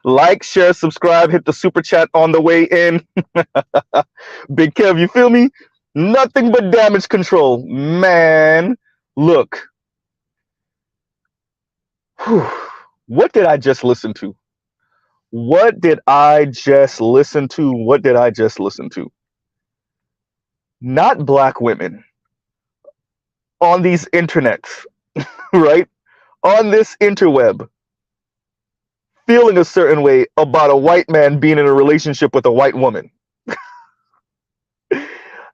Like, share, subscribe, hit the super chat on the way in. Big Kev, you feel me? Nothing but damage control. Man, look. Whew. What did I just listen to? What did I just listen to? What did I just listen to? Not black women on these internets, right? On this interweb, feeling a certain way about a white man being in a relationship with a white woman.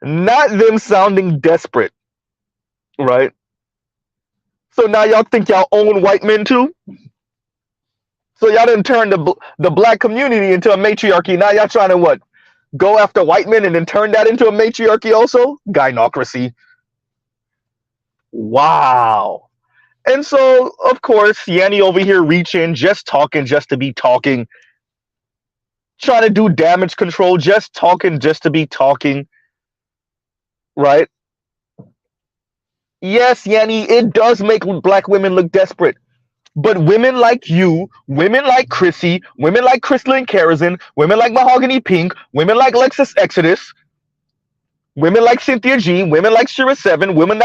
Not them sounding desperate, right? So now y'all think y'all own white men too? So y'all didn't turn the black community into a matriarchy. Now y'all trying to what? Go after white men and then turn that into a matriarchy also? Gynocracy. Wow. And so, of course, Yanni over here reaching, just talking just to be talking. Trying to do damage control, just talking just to be talking. Right? Yes, Yanni, it does make black women look desperate. But women like you, women like Chrissy, women like Crystalline Kerosene, women like Mahogany Pink, women like Lexus Exodus, women like Cynthia G, women like Shira 7, women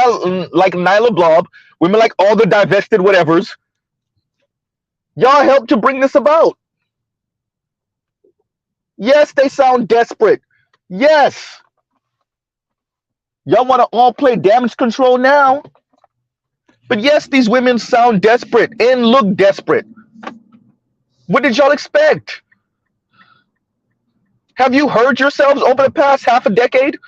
like Nyla Blob, women like all the divested whatevers. Y'all helped to bring this about. Yes, they sound desperate. Yes. Y'all want to all play damage control now? But yes, these women sound desperate and look desperate. What did y'all expect? Have you heard yourselves over the past half a decade?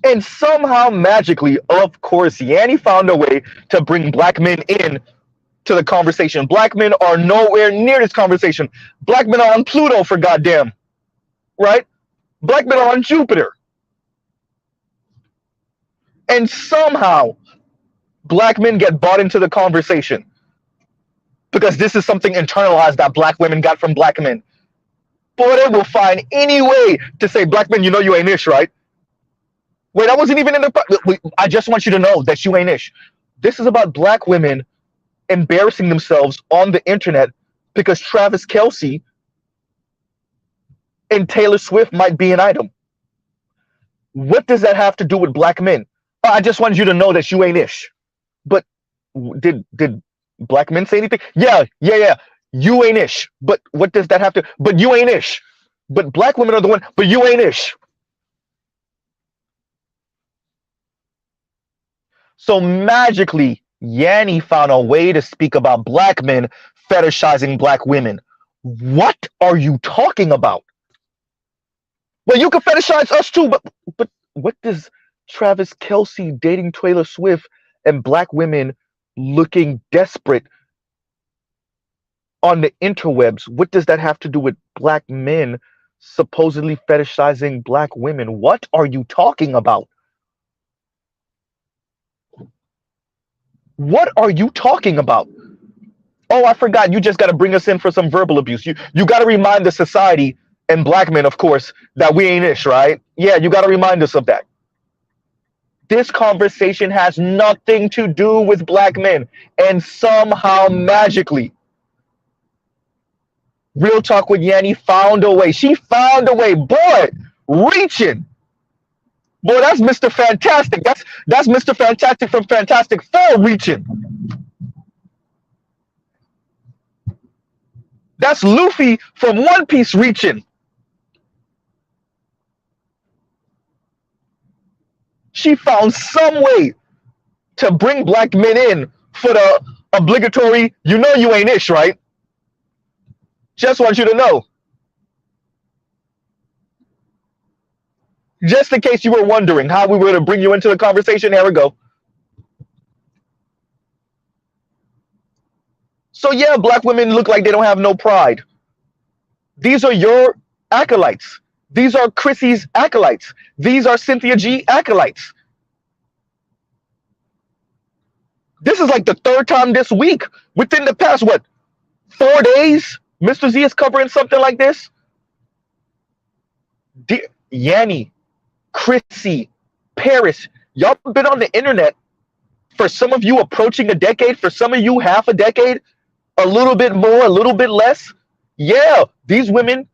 And somehow, magically, of course, Yanni found a way to bring black men in to the conversation. Black men are nowhere near this conversation. Black men are on Pluto, for goddamn. Right? Black men are on Jupiter. And somehow, black men get bought into the conversation. Because this is something internalized that black women got from black men. Boy, they will find any way to say, black men, you know you ain't ish, right? Wait, I wasn't even in the... I just want you to know that you ain't ish. This is about black women embarrassing themselves on the internet because Travis Kelce and Taylor Swift might be an item. What does that have to do with black men? I just wanted you to know that you ain't ish. But did black men say anything? Yeah. You ain't ish. But what does that have to... But you ain't ish. But black women are the one... But you ain't ish. So magically, Yanni found a way to speak about black men fetishizing black women. What are you talking about? Well, you can fetishize us too, but what does Travis Kelce dating Taylor Swift and black women looking desperate on the interwebs, what does that have to do with black men supposedly fetishizing black women? What are you talking about? What are you talking about? Oh, I forgot. You just got to bring us in for some verbal abuse. You got to remind the society and black men, of course, that we ain't ish, right? Yeah, you got to remind us of that. This conversation has nothing to do with black men. And somehow, magically, Real Talk with Yanni found a way. She found a way. Boy, reaching. Boy, that's Mr. Fantastic. That's Mr. Fantastic from Fantastic Four reaching. That's Luffy from One Piece reaching. She found some way to bring black men in for the obligatory, you know you ain't ish, right? Just want you to know. Just in case you were wondering how we were going to bring you into the conversation, here we go. So yeah, black women look like they don't have no pride. These are your acolytes. These are Chrissy's acolytes. These are Cynthia G acolytes. This is like the third time this week, within the past, what, 4 days, Mr. Z is covering something like this? Yanni, Chrissy, Paris, Y'all been on the internet for some of you approaching a decade, for some of you half a decade, a little bit more, a little bit less. Yeah, these women,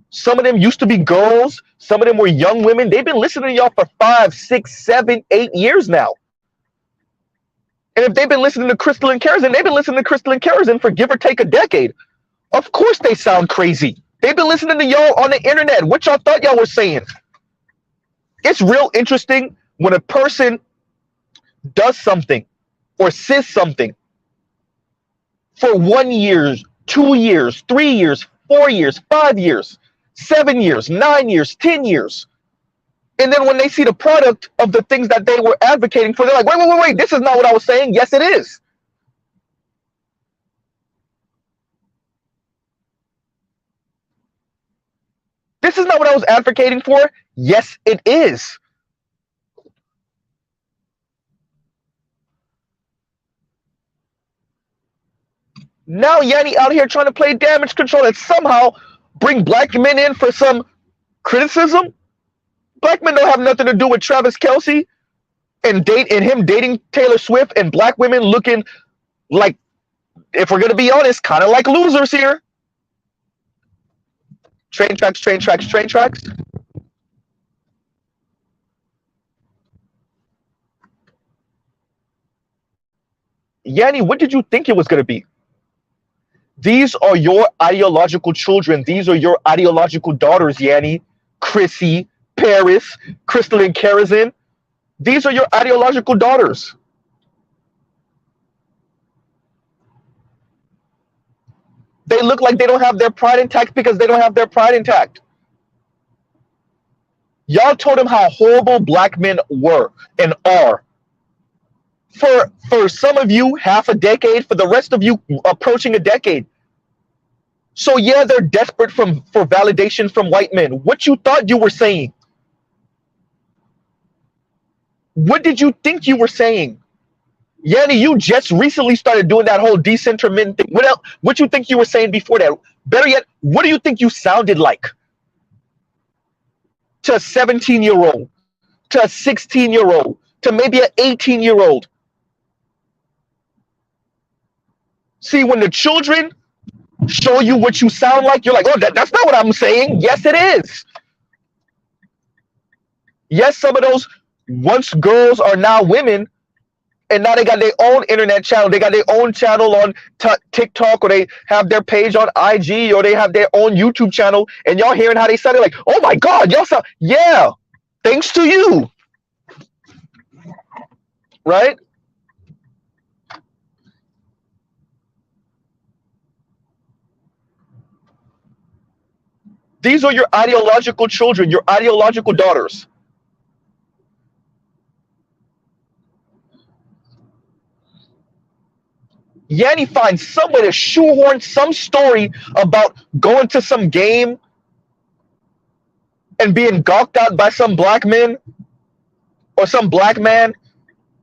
some of them used to be girls, some of them were young women. They've been listening to y'all for 5, 6, 7, 8 years now. And if they've been listening to Crystal and Kerosene, they've been listening to Crystal and Kerosene for give or take a decade. Of course they sound crazy. They've been listening to y'all on the internet. What y'all thought y'all were saying? It's real interesting when a person does something or says something for 1 year, 2 years, 3 years, 4 years, 5 years, 7 years, 9 years, 10 years. And then when they see the product of the things that they were advocating for, they're like, wait, this is not what I was saying. Yes, it is. This is not what I was advocating for. Yes, it is. Now Yanni out here trying to play damage control and somehow bring black men in for some criticism. Black men don't have nothing to do with Travis Kelce and him dating Taylor Swift, and black women looking like, if we're gonna be honest, kind of like losers here. Train tracks, train tracks, train tracks. Yanni, what did you think it was gonna be? These are your ideological children. These are your ideological daughters, Yanni, Chrissy, Paris, Crystal and Kerosene. These are your ideological daughters. They look like they don't have their pride intact because they don't have their pride intact. Y'all told them how horrible black men were and are. For some of you, half a decade. For the rest of you, approaching a decade. So yeah, they're desperate for validation from white men. What you thought you were saying? What did you think you were saying? Yanni, you just recently started doing that whole decenter men thing. What else? What you think you were saying before that? Better yet, what do you think you sounded like? To a 17-year-old, to a 16-year-old, to maybe an 18-year-old. See, when the children show you what you sound like, you're like, oh, that's not what I'm saying. Yes, it is. Yes, some of those once girls are now women, and now they got their own internet channel. They got their own channel on TikTok, or they have their page on IG, or they have their own YouTube channel, and y'all hearing how they sounded like, oh my God, y'all sound, yeah, thanks to you. Right? These are your ideological children, your ideological daughters. Yanni finds some way to shoehorn some story about going to some game and being gawked at by some black men or some black man.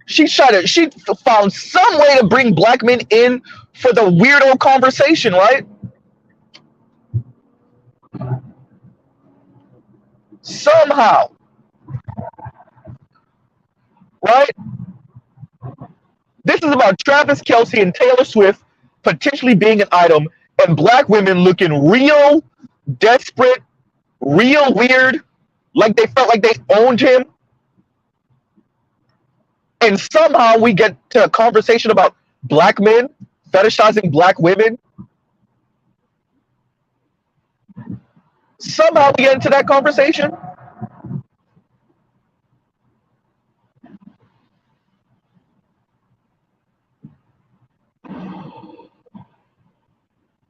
She found some way to bring black men in for the weirdo conversation, right? Somehow. Right? This is about Travis Kelce and Taylor Swift potentially being an item, and black women looking real desperate, real weird, like they felt like they owned him. And somehow we get to a conversation about black men fetishizing black women. Somehow we get into that conversation.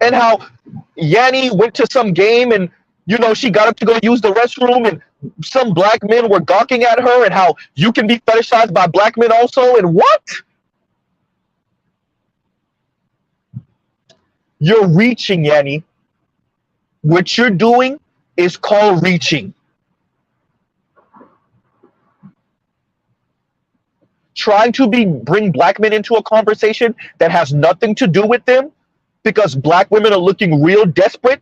And how Yanni went to some game and, you know, she got up to go use the restroom and some black men were gawking at her, and how you can be fetishized by black men also. And what? You're reaching, Yanni. What you're doing is called reaching. Trying to bring black men into a conversation that has nothing to do with them because black women are looking real desperate.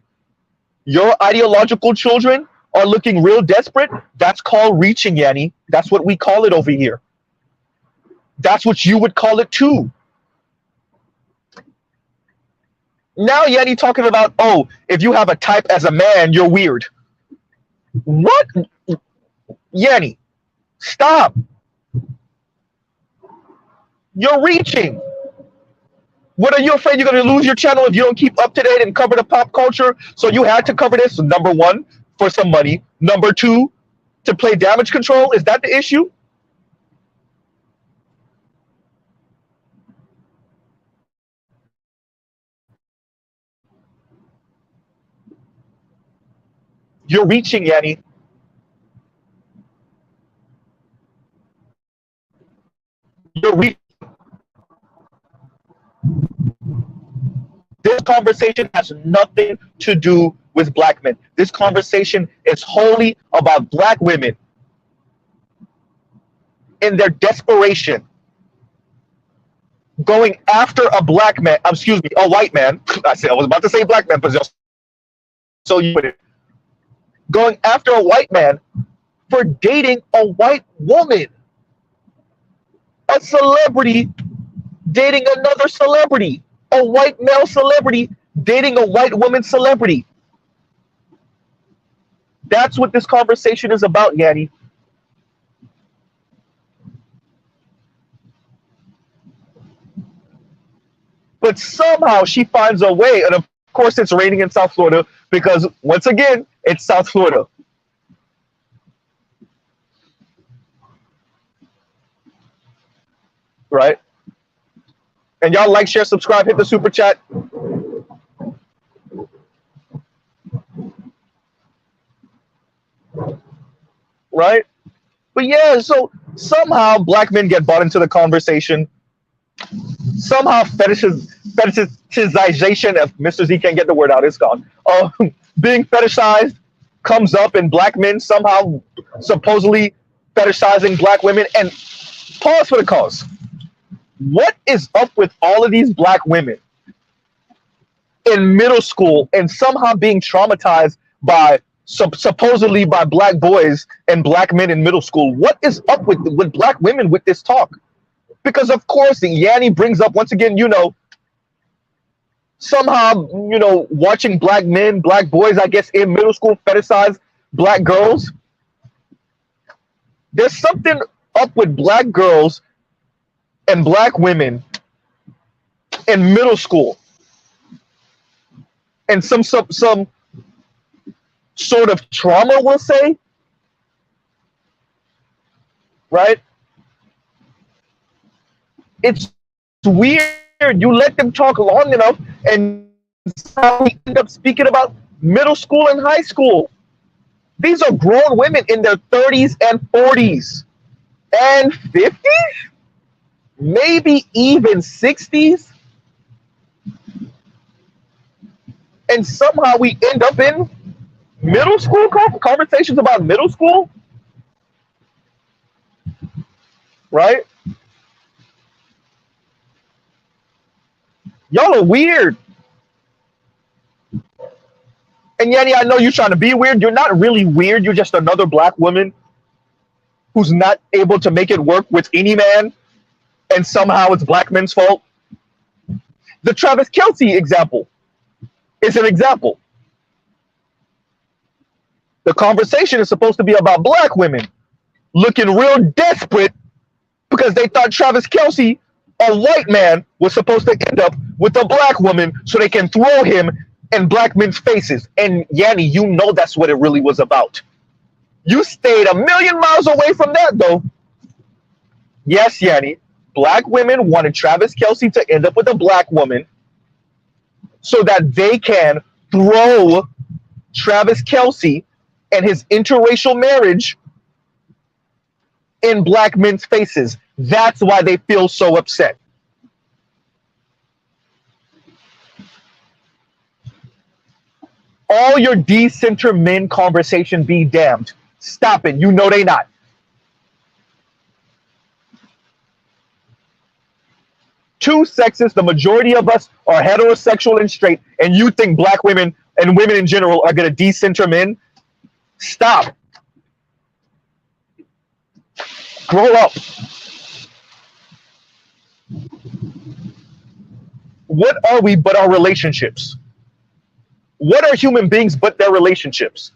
Your ideological children are looking real desperate. That's called reaching, Yanni. That's what we call it over here. That's what you would call it too. Now Yanni talking about, oh, if you have a type as a man, you're weird. What? Yanni, stop. You're reaching. What, are you afraid you're going to lose your channel if you don't keep up to date and cover the pop culture? So you had to cover this, number one, for some money. Number two, to play damage control. Is that the issue? You're reaching, Yanni. You're reaching. This conversation has nothing to do with black men. This conversation is wholly about black women in their desperation, going after a black man, excuse me, a white man. I was about to say black man, but just so you put it. Going after a white man for dating a white woman. A celebrity dating another celebrity. A white male celebrity dating a white woman celebrity. That's what this conversation is about, Yanni. But somehow she finds a way, and of course it's raining in South Florida because, once again, it's South Florida. Right? And y'all like, share, subscribe, hit the super chat. Right? But yeah, so somehow black men get bought into the conversation. Somehow fetishization of Mr. Z can't get the word out, it's gone. Being fetishized comes up, and black men somehow supposedly fetishizing black women. And pause for the cause. What is up with all of these black women in middle school and somehow being traumatized by supposedly by black boys and black men in middle school? What is up with black women with this talk? Because of course Yanni brings up, once again, somehow, watching black men, black boys, I guess, in middle school fetishize black girls. There's something up with black girls and black women in middle school, and some sort of trauma, we'll say, right? It's weird. You let them talk long enough, and we end up speaking about middle school and high school. These are grown women in their 30s and 40s and 50s, maybe even 60s. And somehow we end up in middle school conversations about middle school, right? Y'all are weird. And Yanni, I know you're trying to be weird. You're not really weird. You're just another black woman who's not able to make it work with any man, and somehow it's black men's fault. The Travis Kelce example is an example. The conversation is supposed to be about black women looking real desperate because they thought Travis Kelce, a white man, was supposed to end up with a black woman so they can throw him in black men's faces. And Yanni, you know that's what it really was about. You stayed a million miles away from that, though. Yes, Yanni, black women wanted Travis Kelce to end up with a black woman so that they can throw Travis Kelce and his interracial marriage in black men's faces. That's why they feel so upset. All your decenter men conversation be damned. Stop it. You know they not. Too sexist. The majority of us are heterosexual and straight, and you think black women and women in general are going to decenter men? Stop. Grow up. What are we but our relationships? What are human beings but their relationships?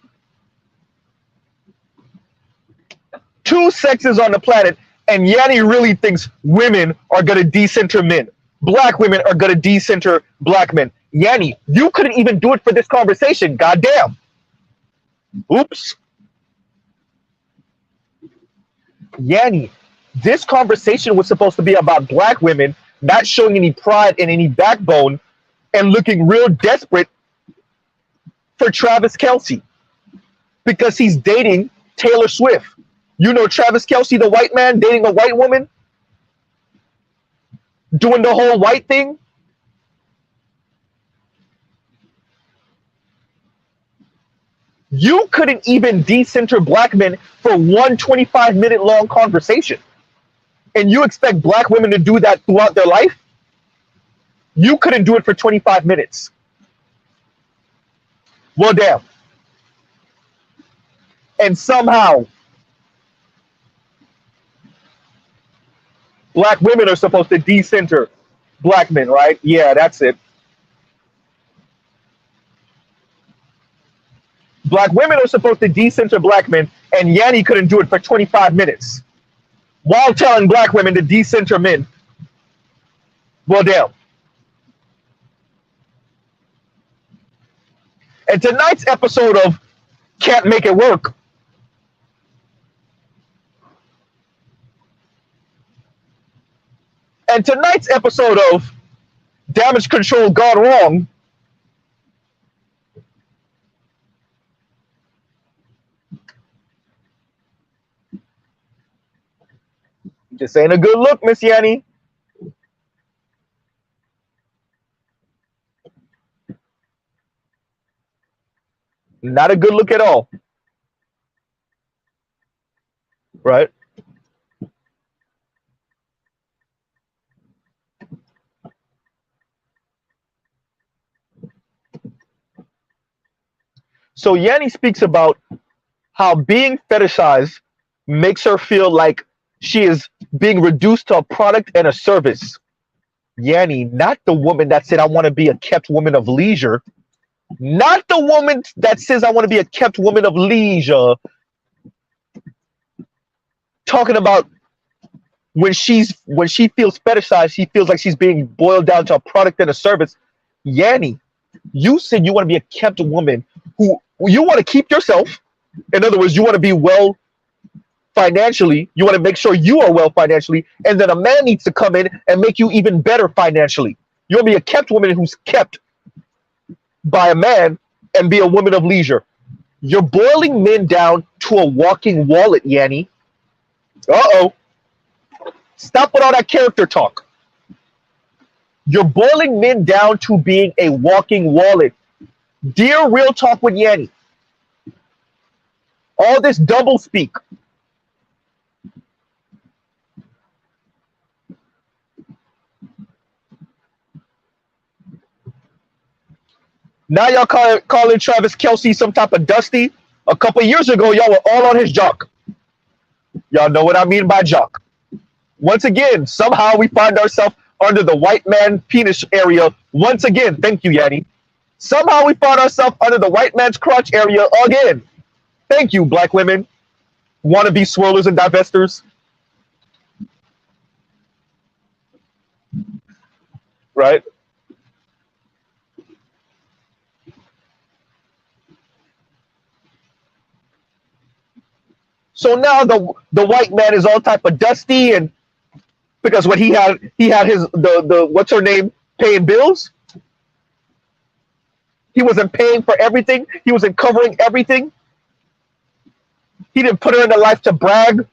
Two sexes on the planet, and Yanni really thinks women are going to decenter men. Black women are going to decenter black men. Yanni, you couldn't even do it for this conversation. Goddamn. Oops. Yanni, this conversation was supposed to be about black women not showing any pride and any backbone and looking real desperate for Travis Kelce because he's dating Taylor Swift. You know Travis Kelce, the white man, dating a white woman? Doing the whole white thing? You couldn't even decenter black men for one 25-minute long conversation. And you expect black women to do that throughout their life? You couldn't do it for 25 minutes. Well, damn. And somehow, black women are supposed to decenter black men, right? Yeah, that's it. Black women are supposed to decenter black men, and Yanni couldn't do it for 25 minutes while telling black women to decenter men. Well, damn. And tonight's episode of Can't Make It Work and tonight's episode of Damage Control Gone Wrong this ain't a good look, Miss Yanni. Not a good look at all. Right? So Yanni speaks about how being fetishized makes her feel like she is being reduced to a product and a service. Yanni, not the woman that said, I want to be a kept woman of leisure. Not the woman that says, I want to be a kept woman of leisure. Talking about when she feels fetishized, she feels like she's being boiled down to a product and a service. Yanni, you said you want to be a kept woman who you want to keep yourself. In other words, you want to be well financially. You want to make sure you are well financially. And then a man needs to come in and make you even better financially. You want to be a kept woman who's kept by a man and be a woman of leisure. You're boiling men down to a walking wallet, Yanni. Uh-oh. Stop with all that character talk. You're boiling men down to being a walking wallet. Dear Real Talk with Yanni. All this double speak. Now y'all calling Travis Kelce some type of dusty. A couple years ago, y'all were all on his jock. Y'all know what I mean by jock. Once again, somehow we find ourselves under the white man penis area. Once again, thank you, Yanni. Somehow we find ourselves under the white man's crotch area again. Thank you, black women. Wannabe swirlers and divestors. Right? So now the white man is all type of dusty, and because when he had his the what's her name paying bills, he wasn't paying for everything. He wasn't covering everything. He didn't put her in the life to brag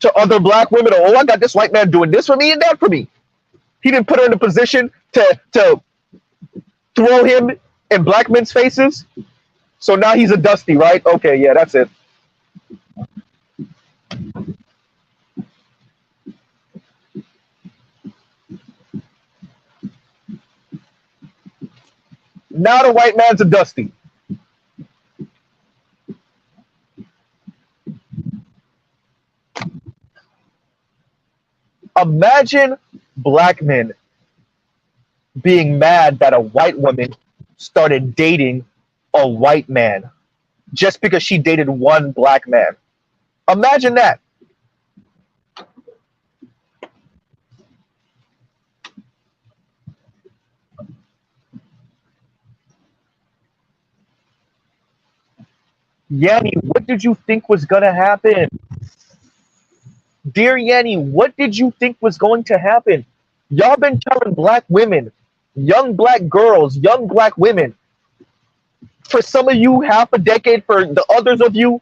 to other black women. Oh, I got this white man doing this for me and that for me. He didn't put her in a position to throw him in black men's faces. So now he's a dusty, right? Okay, yeah, that's it. Now the white man's a dusty. Imagine black men being mad that a white woman started dating a white man just because she dated one black man. Imagine that. Yanni, what did you think was going to happen? Dear Yanni, what did you think was going to happen? Y'all been telling black women, young black girls, young black women, for some of you, half a decade, for the others of you,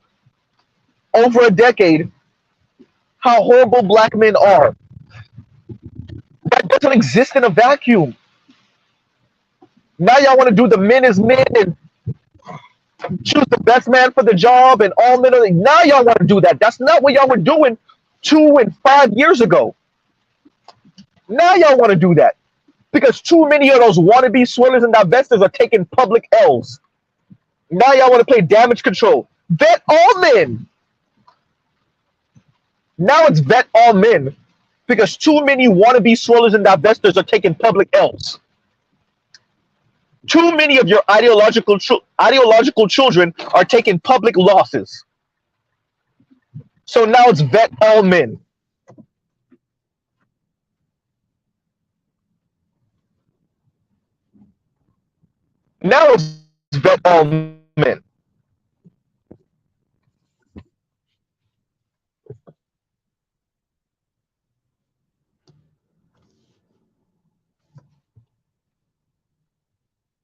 over a decade, how horrible black men are. That doesn't exist in a vacuum. Now y'all want to do the men is men and choose the best man for the job and all men are like, now y'all want to do that. That's not what y'all were doing 2 and 5 years ago. Now y'all want to do that because too many of those wannabe swindlers and divestors are taking public L's. Now y'all want to play damage control. Vet all men. Now it's vet all men because too many wannabe swindlers and divestors are taking public L's. Too many of your ideological children are taking public losses. So now it's vet all men. Now it's vet all men.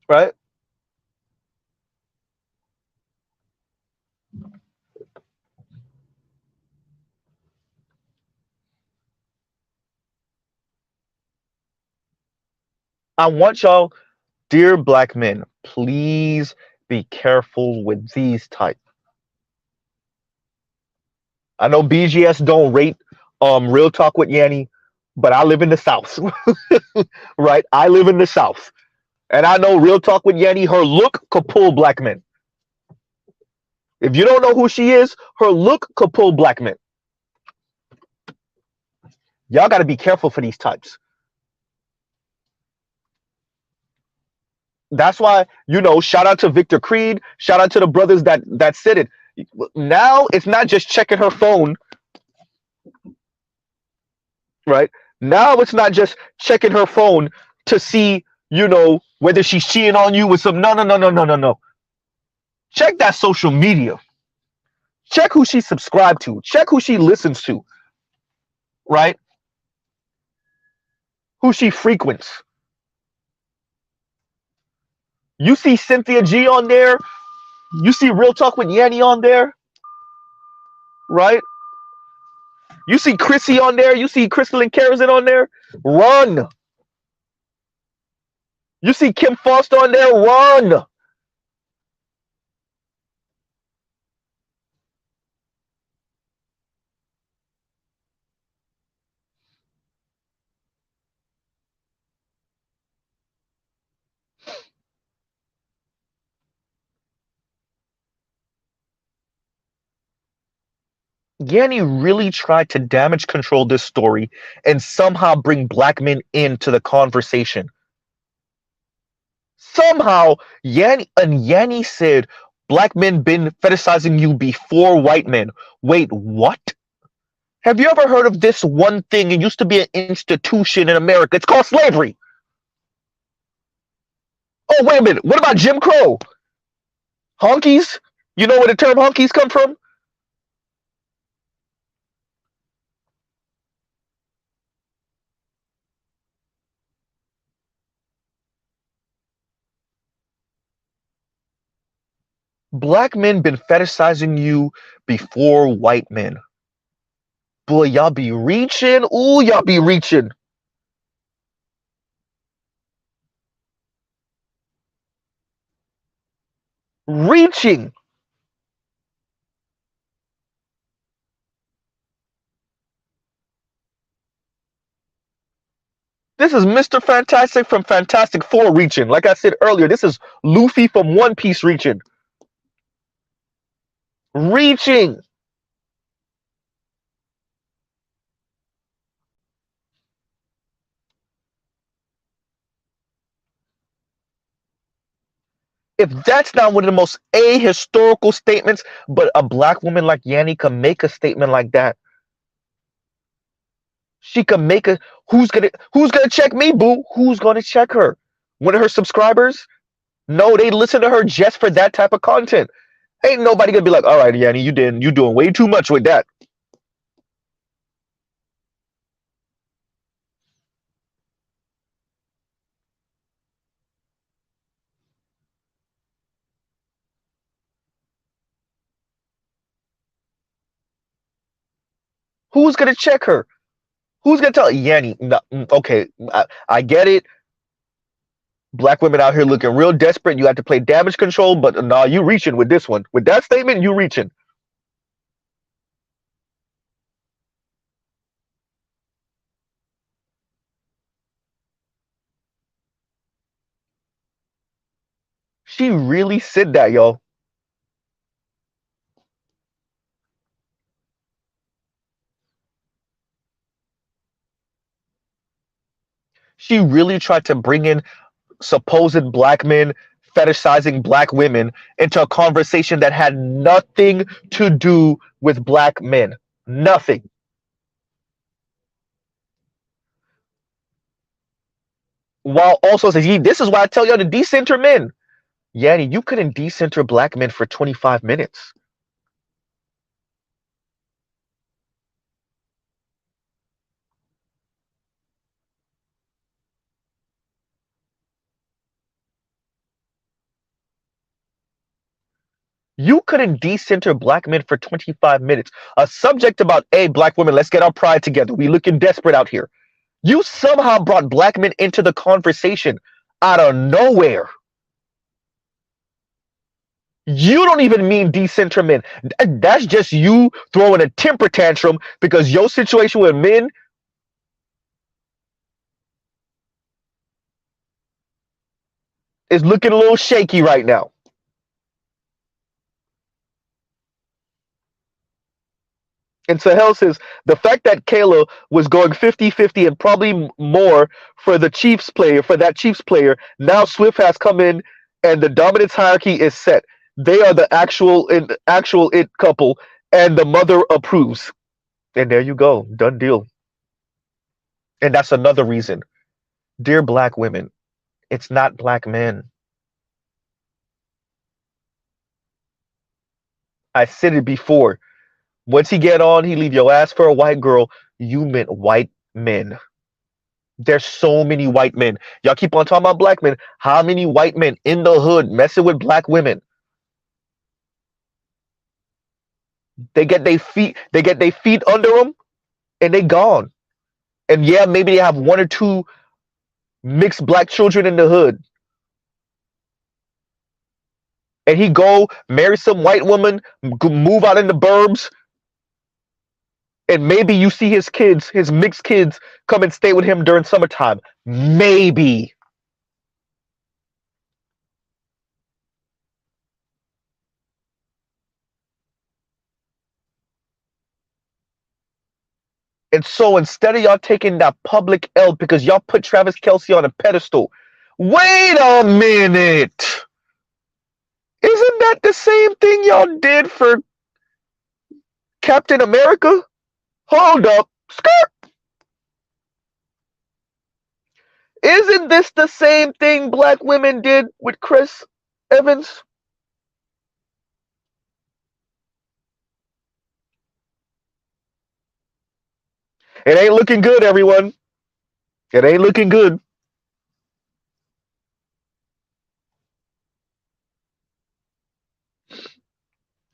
Right? I want y'all, dear black men, please be careful with these type. I know BGS don't rate Real Talk with Yanni, but I live in the South. Right? I live in the South. And I know Real Talk with Yanni, her look could pull black men. If you don't know who she is, her look could pull black men. Y'all got to be careful for these types. That's why, shout out to Victor Creed, shout out to the brothers that said it. Now it's not just checking her phone, right? Now it's not just checking her phone to see, whether she's cheating on you with some. No. Check that social media. Check who she subscribed to. Check who she listens to, right? Who she frequents. You see Cynthia G on there. You see Real Talk with Yanni on there, right? You see Chrissy on there. You see Crystal and Karazin on there. Run. You see Kim Foster on there. Run. Yanni really tried to damage control this story and somehow bring black men into the conversation. Somehow, Yanni said black men been fetishizing you before white men. Wait, what? Have you ever heard of this one thing? It used to be an institution in America. It's called slavery. Oh, wait a minute. What about Jim Crow? Honkies? You know where the term honkies come from? Black men been fetishizing you before white men. Boy, y'all be reaching. Ooh, y'all be reaching. Reaching. This is Mr. Fantastic from Fantastic Four reaching. Like I said earlier, this is Luffy from One Piece reaching. Reaching. If that's not one of the most ahistorical statements, but a black woman like Yanni can make a statement like that. She can make a who's gonna check me, boo? Who's gonna check her? One of her subscribers? No, they listen to her just for that type of content. Ain't nobody gonna be like, all right, Yanni, you doing way too much with that. Who's gonna check her? Who's gonna tell Yanni? No, okay, I get it. Black women out here looking real desperate. You have to play damage control, but nah, you reaching with this one. With that statement, you reaching. She really said that, y'all. She really tried to bring in supposed black men fetishizing black women into a conversation that had nothing to do with black men. Nothing. While also says, this is why I tell y'all to decenter men. Yanni, you couldn't decenter black men for 25 minutes. You couldn't decenter black men for 25 minutes. A subject about, hey, black women, let's get our pride together. We looking desperate out here. You somehow brought black men into the conversation out of nowhere. You don't even mean decenter men. That's just you throwing a temper tantrum because your situation with men is looking a little shaky right now. And Sahel says the fact that Kayla was going 50-50 and probably more for the Chiefs player, for that Chiefs player, now Swift has come in and the dominance hierarchy is set. They are the actual it couple, and the mother approves. And there you go, done deal. And that's another reason. Dear black women, it's not black men. I said it before. Once he get on, he leave your ass for a white girl. You meant white men. There's so many white men. Y'all keep on talking about black men. How many white men in the hood messing with black women? They get their feet under them, and they gone. And yeah, maybe they have one or two mixed black children in the hood. And he go marry some white woman, move out in the burbs, and maybe you see his kids, his mixed kids, come and stay with him during summertime. Maybe. And so instead of y'all taking that public L because y'all put Travis Kelce on a pedestal, wait a minute. Isn't that the same thing y'all did for Captain America? Hold up. Skirt. Isn't this the same thing black women did with Chris Evans? It ain't looking good, everyone. It ain't looking good.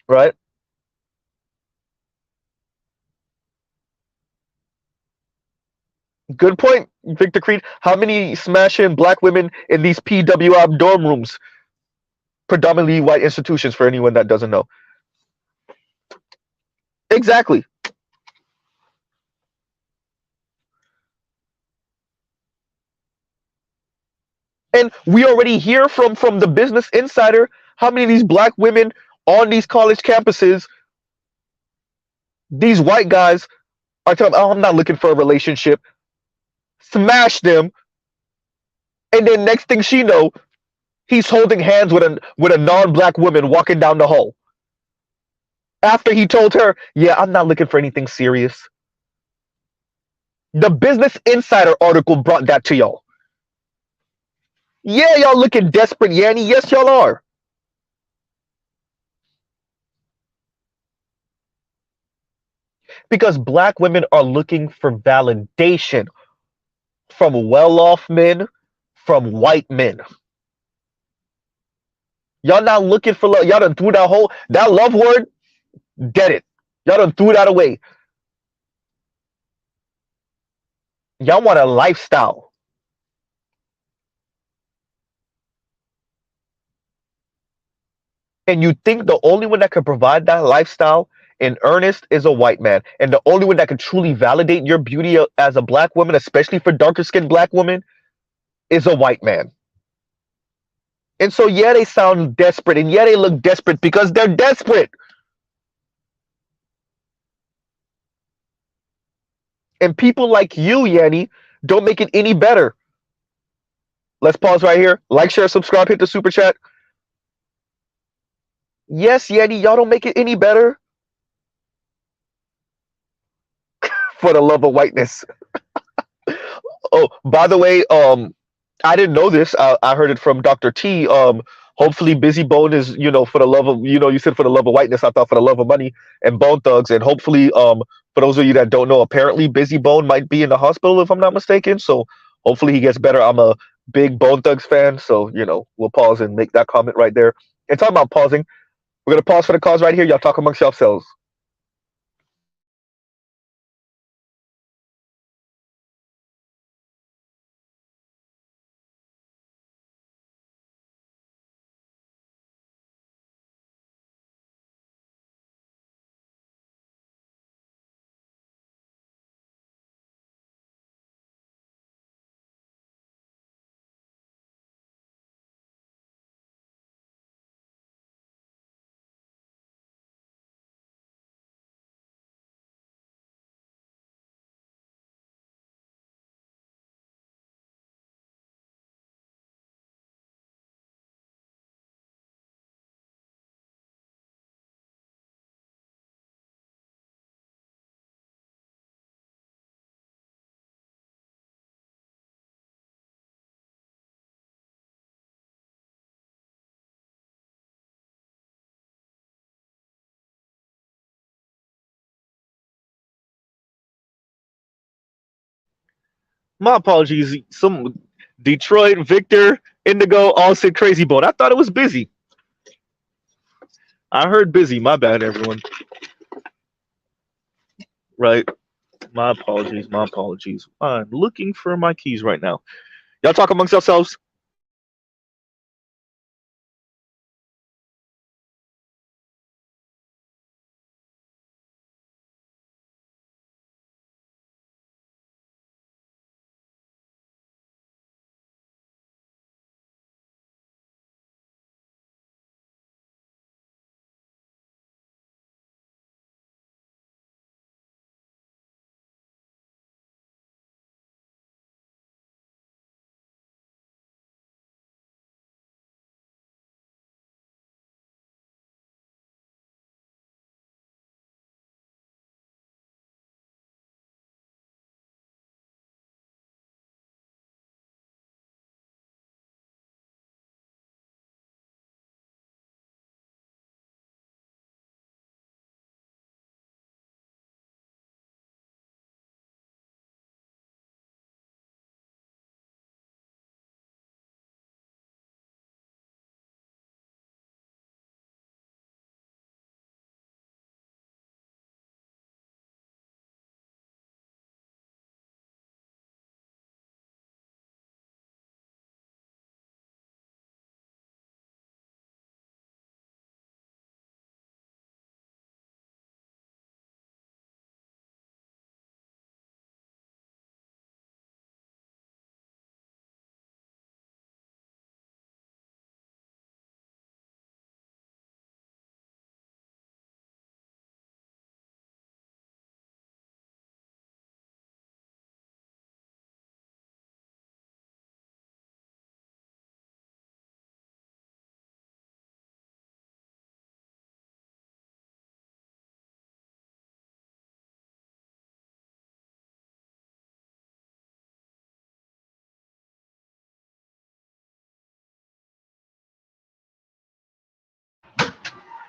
Right? Good point, Victor Creed. How many smashing black women in these PWI dorm rooms? Predominantly white institutions, for anyone that doesn't know. Exactly. And we already hear from the Business Insider how many of these black women on these college campuses, these white guys are telling, oh, I'm not looking for a relationship. Smash them. And then next thing she know, He's holding hands with a non-black woman walking down the hall. After he told her, "Yeah, I'm not looking for anything serious." The Business Insider article brought that to y'all. Yeah, y'all looking desperate, Yanny. Yes, y'all are. Because black women are looking for validation from well-off men, from white men. Y'all not looking for love. Y'all done threw that love word, dead it. Y'all done threw that away. Y'all want a lifestyle. And you think the only one that can provide that lifestyle in earnest is a white man. And the only one that can truly validate your beauty as a black woman, especially for darker skinned black women, is a white man. And so, yeah, they sound desperate, and yeah, they look desperate because they're desperate. And people like you, Yanni, don't make it any better. Let's pause right here. Like, share, subscribe, hit the super chat. Yes, Yanni, y'all don't make it any better. For the love of whiteness. Oh, by the way, I didn't know this. I heard it from Dr. T. Hopefully, Busy Bone is, for the love of, you said for the love of whiteness. I thought for the love of money and Bone Thugs. And hopefully, for those of you that don't know, apparently Busy Bone might be in the hospital if I'm not mistaken. So hopefully he gets better. I'm a big Bone Thugs fan. So, we'll pause and make that comment right there. And talking about pausing, we're going to pause for the cause right here. Y'all talk amongst yourselves. My apologies. Some Detroit, Victor, Indigo, all said Crazy Bone. I thought it was Busy. I heard Busy. My bad, everyone. Right. My apologies. My apologies. I'm looking for my keys right now. Y'all talk amongst yourselves.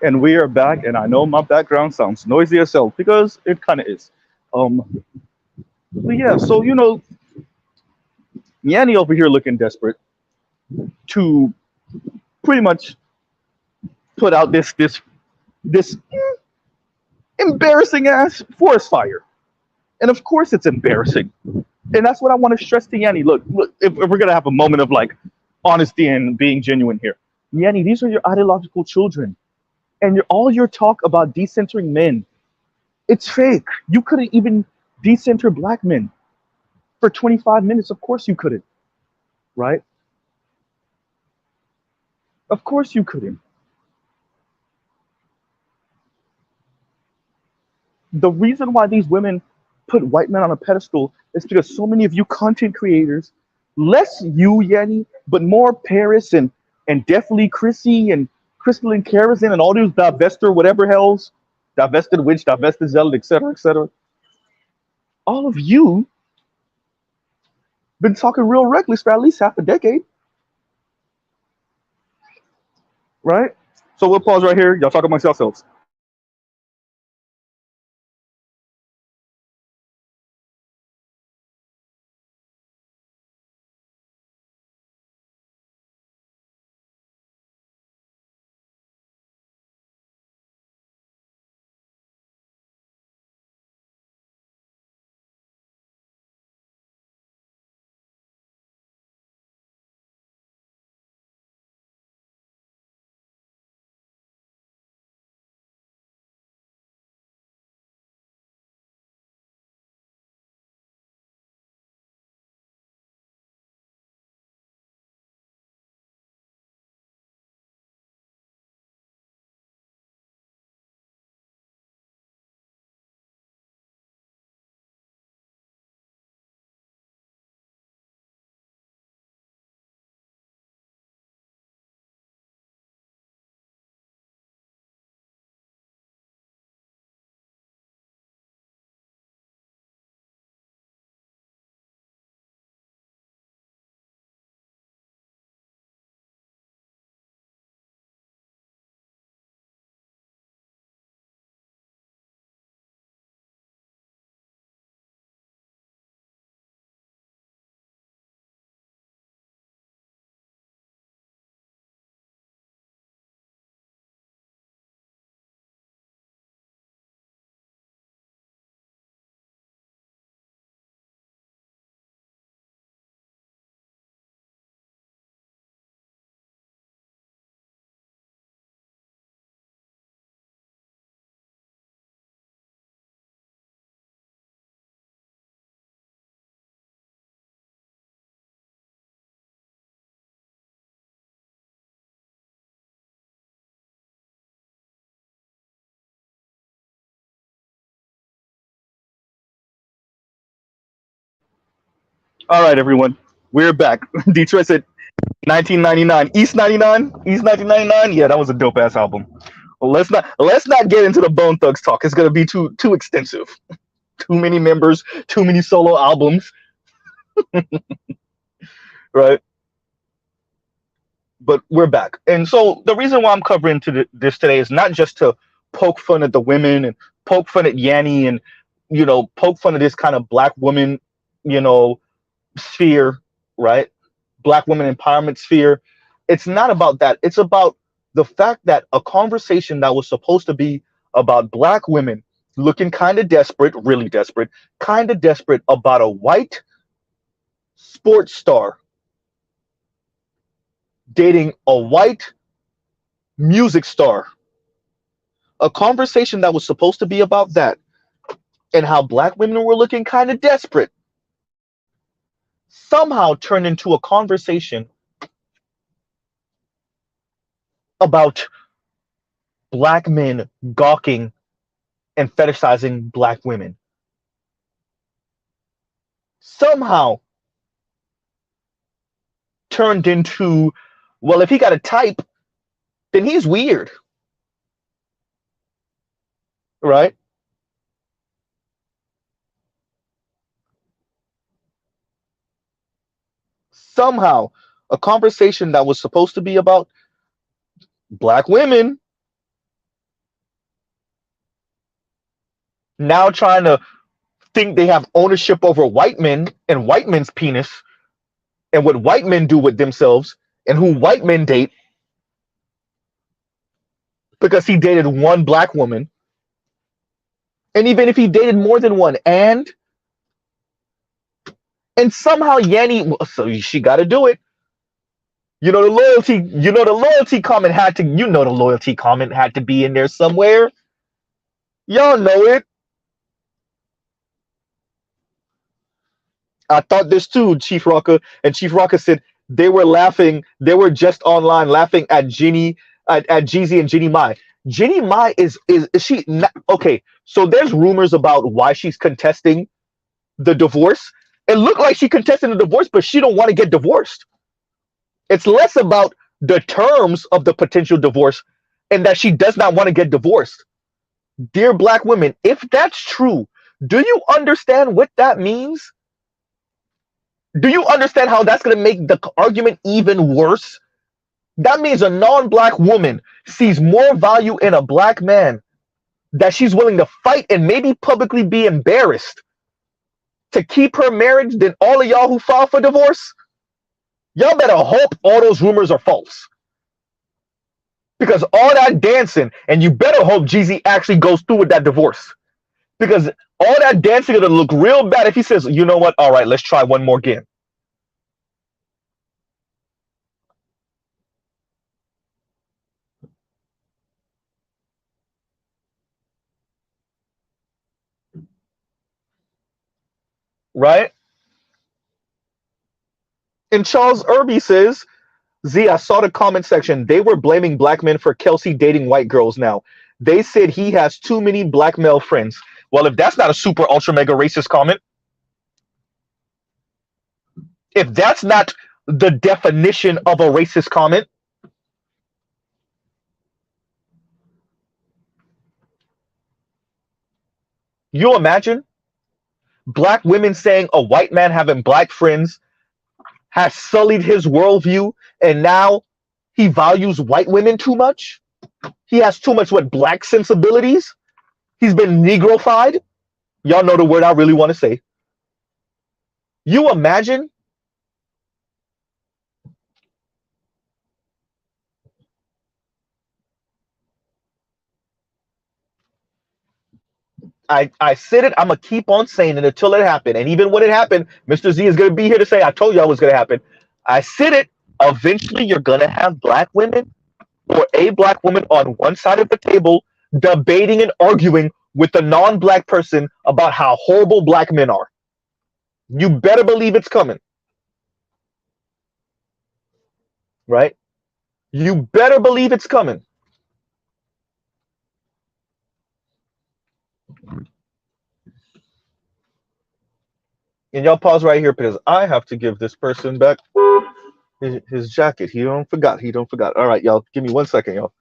And we are back, and I know my background sounds noisy as hell because it kind of is. Um, but yeah, so Yanni over here looking desperate to pretty much put out this embarrassing ass forest fire, and of course it's embarrassing, and that's what I want to stress to Yanni. Look, if we're gonna have a moment of like honesty and being genuine here, Yanni, these are your ideological children, and all your talk about decentering men, it's fake. You couldn't even decenter black men for 25 minutes. Of course you couldn't, right? Of course you couldn't. The reason why these women put white men on a pedestal is because so many of you content creators, less you, Yanni, but more Paris and definitely Chrissy and Crystal and Karazin and all those divester whatever hells, divested witch, divested zealot, etc., etc. All of you been talking real reckless for at least half a decade, right? So we'll pause right here. Y'all talk amongst yourselves. All right, everyone, we're back. Detroit said 1999, East 99, East 1999. Yeah, that was a dope ass album. Well, let's not get into the Bone Thugs talk. It's gonna be too extensive. Too many members, too many solo albums, right? But we're back, and so the reason why I'm covering this today is not just to poke fun at the women and poke fun at Yanni and poke fun at this kind of black woman, you know, sphere, right? Black woman empowerment sphere. It's not about that. It's about the fact that a conversation that was supposed to be about black women looking kind of desperate, really desperate, kind of desperate about a white sports star dating a white music star. A conversation that was supposed to be about that and how black women were looking kind of desperate somehow turned into a conversation about black men gawking and fetishizing black women. Somehow turned into, well, if he got a type, then he's weird, right? Somehow, a conversation that was supposed to be about black women now trying to think they have ownership over white men and white men's penis and what white men do with themselves and who white men date because he dated one black woman. And even if he dated more than one, and somehow Yanni, so she got to do it. The loyalty comment had to, the loyalty comment had to be in there somewhere. Y'all know it. I thought this too, Chief Rocker. And Chief Rocker said they were laughing. They were just online laughing at Ginny, at Jeezy and Ginny Mai. Ginny Mai is she not, okay? So there's rumors about why she's contesting the divorce. It looked like she contested the divorce, but she don't want to get divorced. It's less about the terms of the potential divorce and that she does not want to get divorced. Dear black women, if that's true, do you understand what that means? Do you understand how that's going to make the argument even worse? That means a non-black woman sees more value in a black man that she's willing to fight and maybe publicly be embarrassed to keep her marriage than all of y'all who file for divorce. Y'all better hope all those rumors are false. Because all that dancing, and you better hope Jeezy actually goes through with that divorce. Because all that dancing is going to look real bad if he says, you know what, all right, let's try one more game. Right? And Charles Irby says, Z, I saw the comment section. They were blaming black men for Kelsey dating white girls now. They said he has too many black male friends. Well, if that's not a super ultra mega racist comment, if that's not the definition of a racist comment, you imagine black women saying a white man having black friends has sullied his worldview and now he values white women too much? He has too much black sensibilities? He's been negrofied? Y'all know the word I really want to say. You imagine I said it, I'm gonna keep on saying it until it happened. And even when it happened, Mr. Z is gonna be here to say, I told y'all it was gonna happen. I said it, eventually you're gonna have black women or a black woman on one side of the table debating and arguing with a non-black person about how horrible black men are. You better believe it's coming. Right? You better believe it's coming. And y'all pause right here because I have to give this person back his jacket. He don't forgot. He don't forgot. All right, y'all. Give me 1 second, y'all.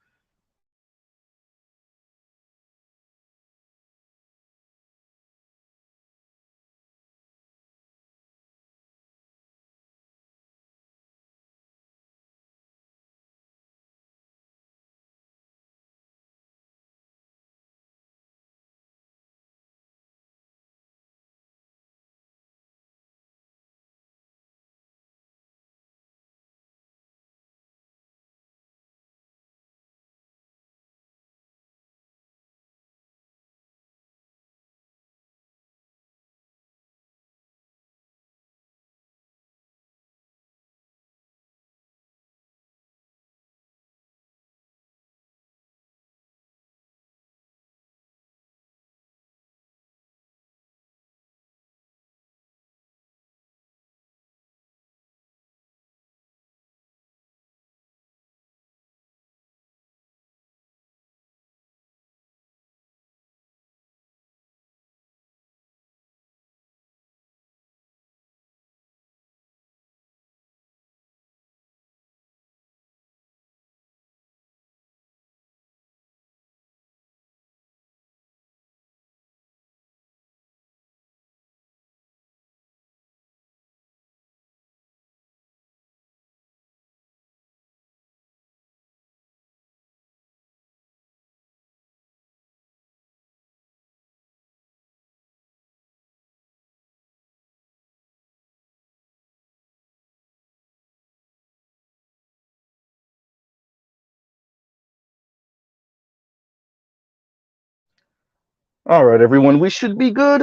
All right, everyone, we should be good.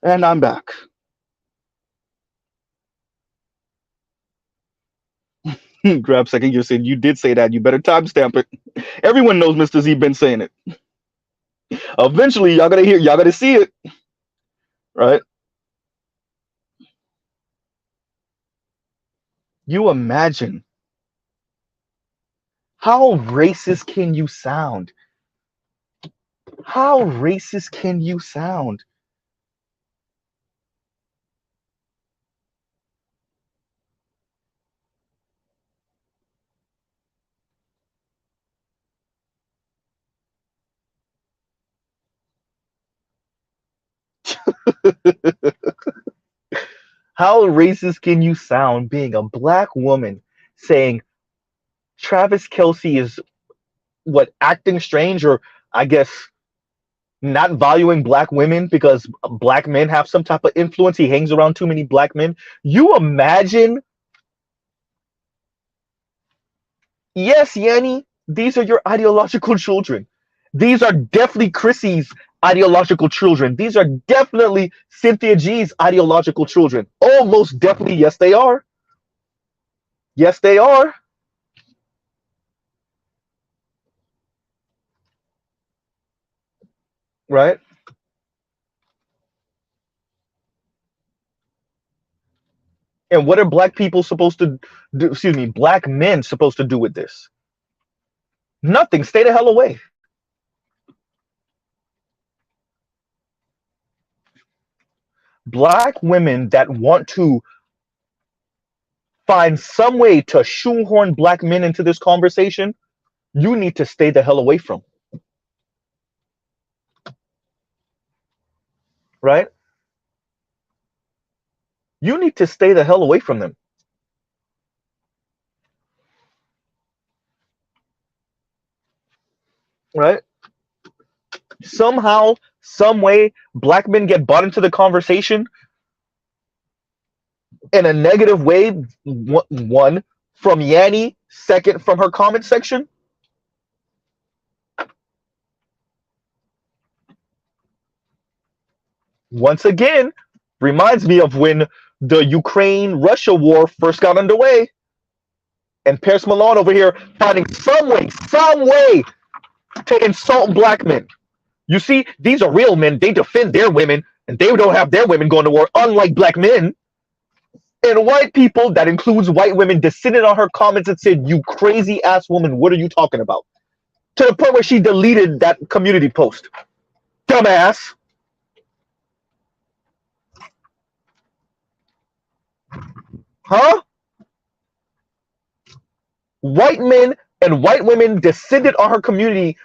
And I'm back. Grab second, you said you did say that. You better timestamp it. Everyone knows Mr. Z been saying it. Eventually, y'all gotta see it, right? You imagine how racist can you sound? How racist can you sound? How racist can you sound being a black woman saying Travis Kelsey is what acting strange, or I guess not valuing black women because black men have some type of influence. He hangs around too many black men. You imagine? Yes, Yanni, these are your ideological children. These are definitely Chrissy's ideological children. These are definitely Cynthia G's ideological children. Oh, most definitely, yes, they are. Yes, they are. Right? And what are black people supposed to do? Excuse me, black men supposed to do with this? Nothing. Stay the hell away. Black women that want to find some way to shoehorn black men into this conversation, you need to stay the hell away from. Right? You need to stay the hell away from them. Right? Somehow, some way, black men get bought into the conversation in a negative way. One, from Yanni, second, from her comment section. Once again, reminds me of when the Ukraine-Russia war first got underway, and Pierce Malone over here finding some way to insult black men. You see, these are real men. They defend their women, and they don't have their women going to war, unlike black men. And white people, that includes white women, descended on her comments and said, "You crazy ass woman, what are you talking about?" To the point where she deleted that community post. Dumbass. Huh? White men and white women descended on her community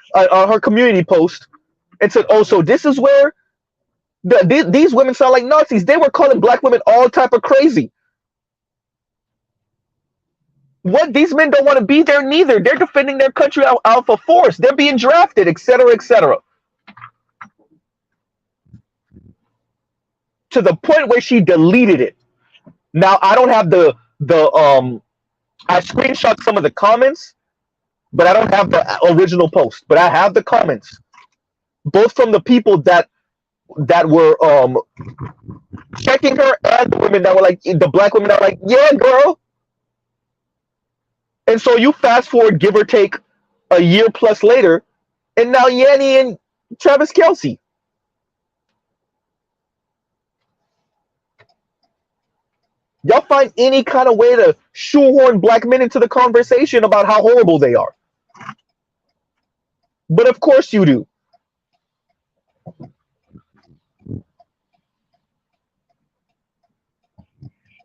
post and said, "Oh, so this is where these women sound like Nazis." They were calling black women all type of crazy. What, these men don't want to be there neither. They're defending their country out for force. They're being drafted, etc., etc. To the point where she deleted it. Now I don't have the I screenshot some of the comments, but I don't have the original post. But I have the comments, both from the people that were checking her and the women that were like, the black women that were like, "Yeah, girl." And so you fast forward, give or take, a year plus later, and now Yanni and Travis Kelsey. Y'all find any kind of way to shoehorn black men into the conversation about how horrible they are. But of course you do.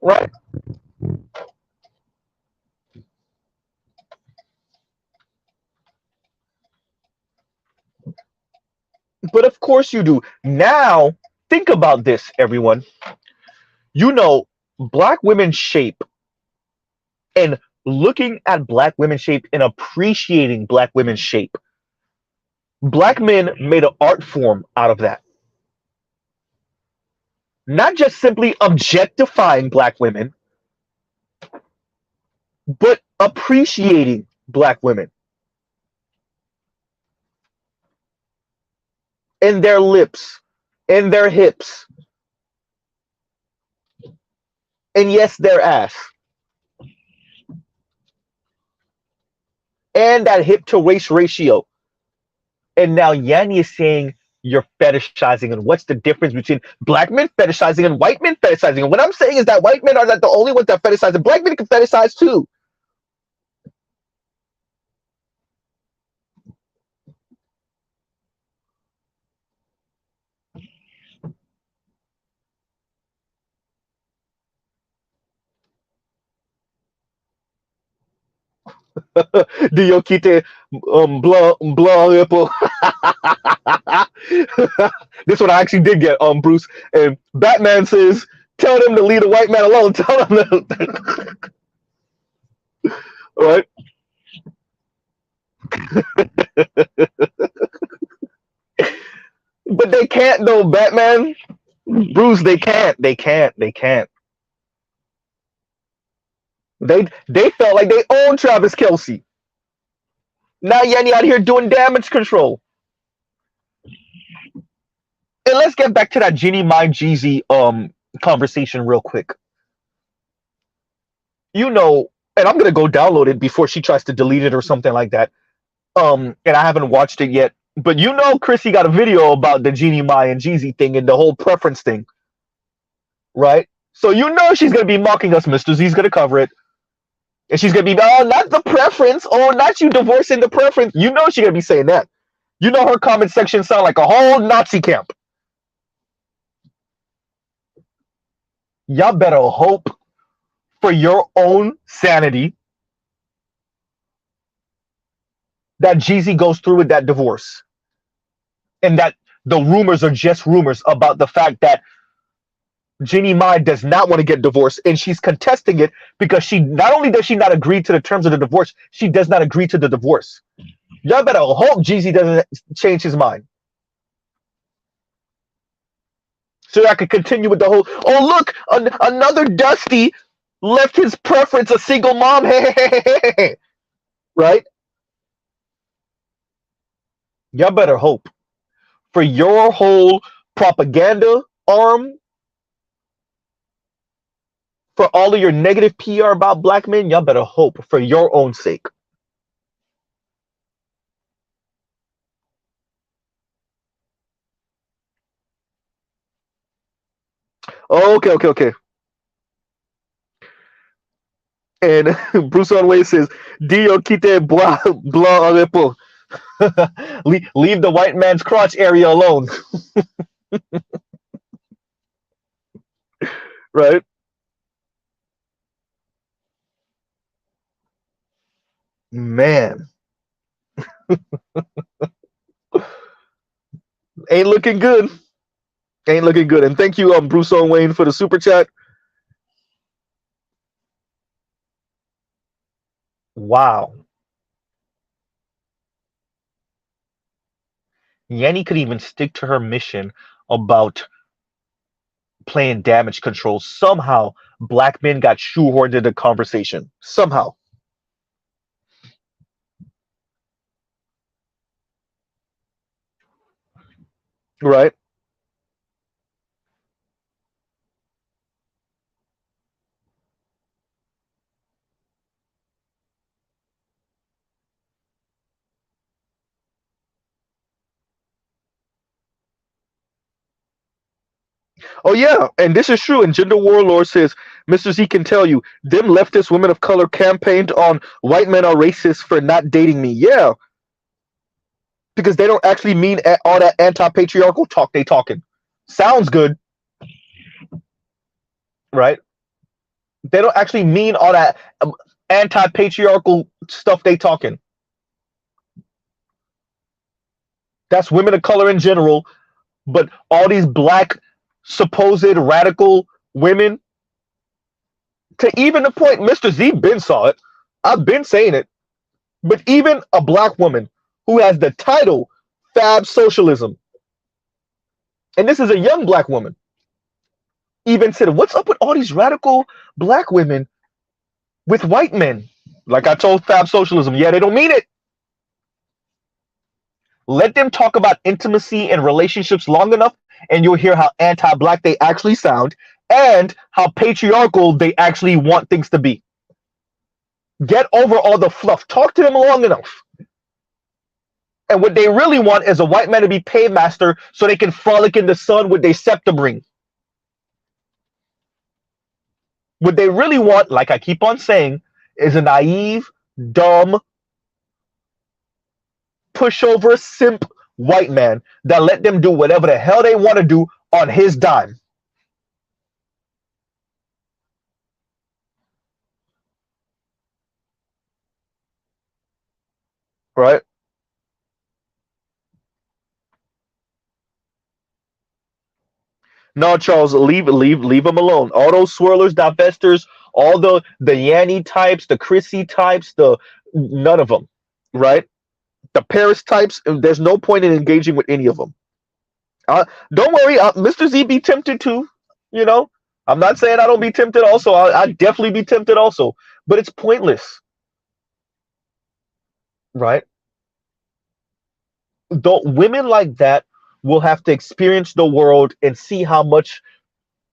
Right? But of course you do. Now, think about this, everyone. You know, black women's shape, and looking at black women's shape and appreciating black women's shape. Black men made an art form out of that. Not just simply objectifying black women, but appreciating black women. in their lips, in their hips, and yes, their ass. And that hip to waist ratio. And now Yanni is saying you're fetishizing. And what's the difference between black men fetishizing and white men fetishizing? And what I'm saying is that white men are not the only ones that fetishize, and black men can fetishize too. Dio quite blanc. This one I actually did get, Bruce. And Batman says, "Tell them to leave the white man alone." Tell them to. All right. But they can't though, Batman. Bruce, they can't. They can't. They can't. They felt like they owned Travis Kelce. Now Yanni out here doing damage control. And let's get back to that Ginny My Jeezy conversation real quick. You know, and I'm gonna go download it before she tries to delete it or something like that. And I haven't watched it yet. But you know Chrissy got a video about the Ginny My and Jeezy thing and the whole preference thing. Right? So you know she's gonna be mocking us, Mr. Z's gonna cover it. And she's gonna be, oh, not the preference, oh, not you divorcing the preference. You know she's gonna be saying that. You know her comment section sound like a whole Nazi camp. Y'all better hope for your own sanity that Jeezy goes through with that divorce. And that the rumors are just rumors about the fact that Ginny Mai does not want to get divorced, and she's contesting it because she not only does she not agree to the terms of the divorce, she does not agree to the divorce. Y'all better hope Jeezy doesn't change his mind. So I could continue with the whole, oh look, another Dusty left his preference a single mom. Right? Y'all better hope for your whole propaganda arm, for all of your negative PR about black men, y'all better hope for your own sake. Okay. And Bruce Onway says, Dio quite blanc repo. Leave the white man's crotch area alone. Right? Man. Ain't looking good. Ain't looking good. And thank you, Bruce Wayne, for the super chat. Wow. Yanni could even stick to her mission about playing damage control. Somehow, black men got shoehorned into the conversation. Somehow. Right? Oh yeah, and this is true. And Gender Warlord says, Mr. Z can tell you, them leftist women of color campaigned on white men are racist for not dating me. Yeah. Because they don't actually mean all that anti-patriarchal talk they talking. Sounds good. Right? They don't actually mean all that anti-patriarchal stuff they talking. That's women of color in general, but all these black supposed radical women, to even the point Mr. Z been saw it. I've been saying it. But even a black woman who has the title Fab Socialism, and this is a young black woman, even said, what's up with all these radical black women with white men? Like I told Fab Socialism, yeah, they don't mean it. Let them talk about intimacy and relationships long enough, and you'll hear how anti-black they actually sound and how patriarchal they actually want things to be. Get over all the fluff. Talk to them long enough. And what they really want is a white man to be paymaster so they can frolic in the sun with their scepter ring. What they really want, like I keep on saying, is a naive, dumb, pushover, simp white man that let them do whatever the hell they want to do on his dime. Right? No, Charles, leave them alone. All those swirlers, divestors, all the Yanny types, the Chrissy types, the none of them, right? The Paris types. There's no point in engaging with any of them. Don't worry, Mr. Z be tempted too. You know, I'm not saying I don't be tempted. Also, I definitely be tempted also, but it's pointless, right? Women like that will have to experience the world and see how much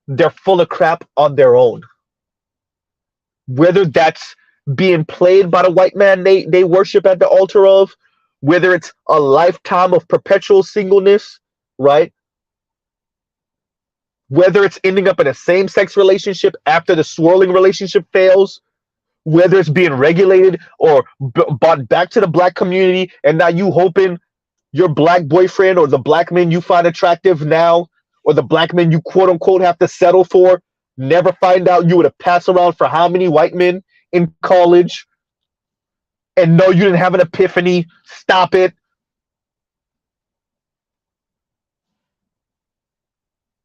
they're full of crap on their own. Whether that's being played by the white man they worship at the altar of, whether it's a lifetime of perpetual singleness, right? Whether it's ending up in a same-sex relationship after the swirling relationship fails, whether it's being regulated or brought back to the black community, and now you hoping your black boyfriend or the black men you find attractive now, or the black men you quote unquote have to settle for, never find out you would have passed around for how many white men in college, and no, you didn't have an epiphany. Stop it.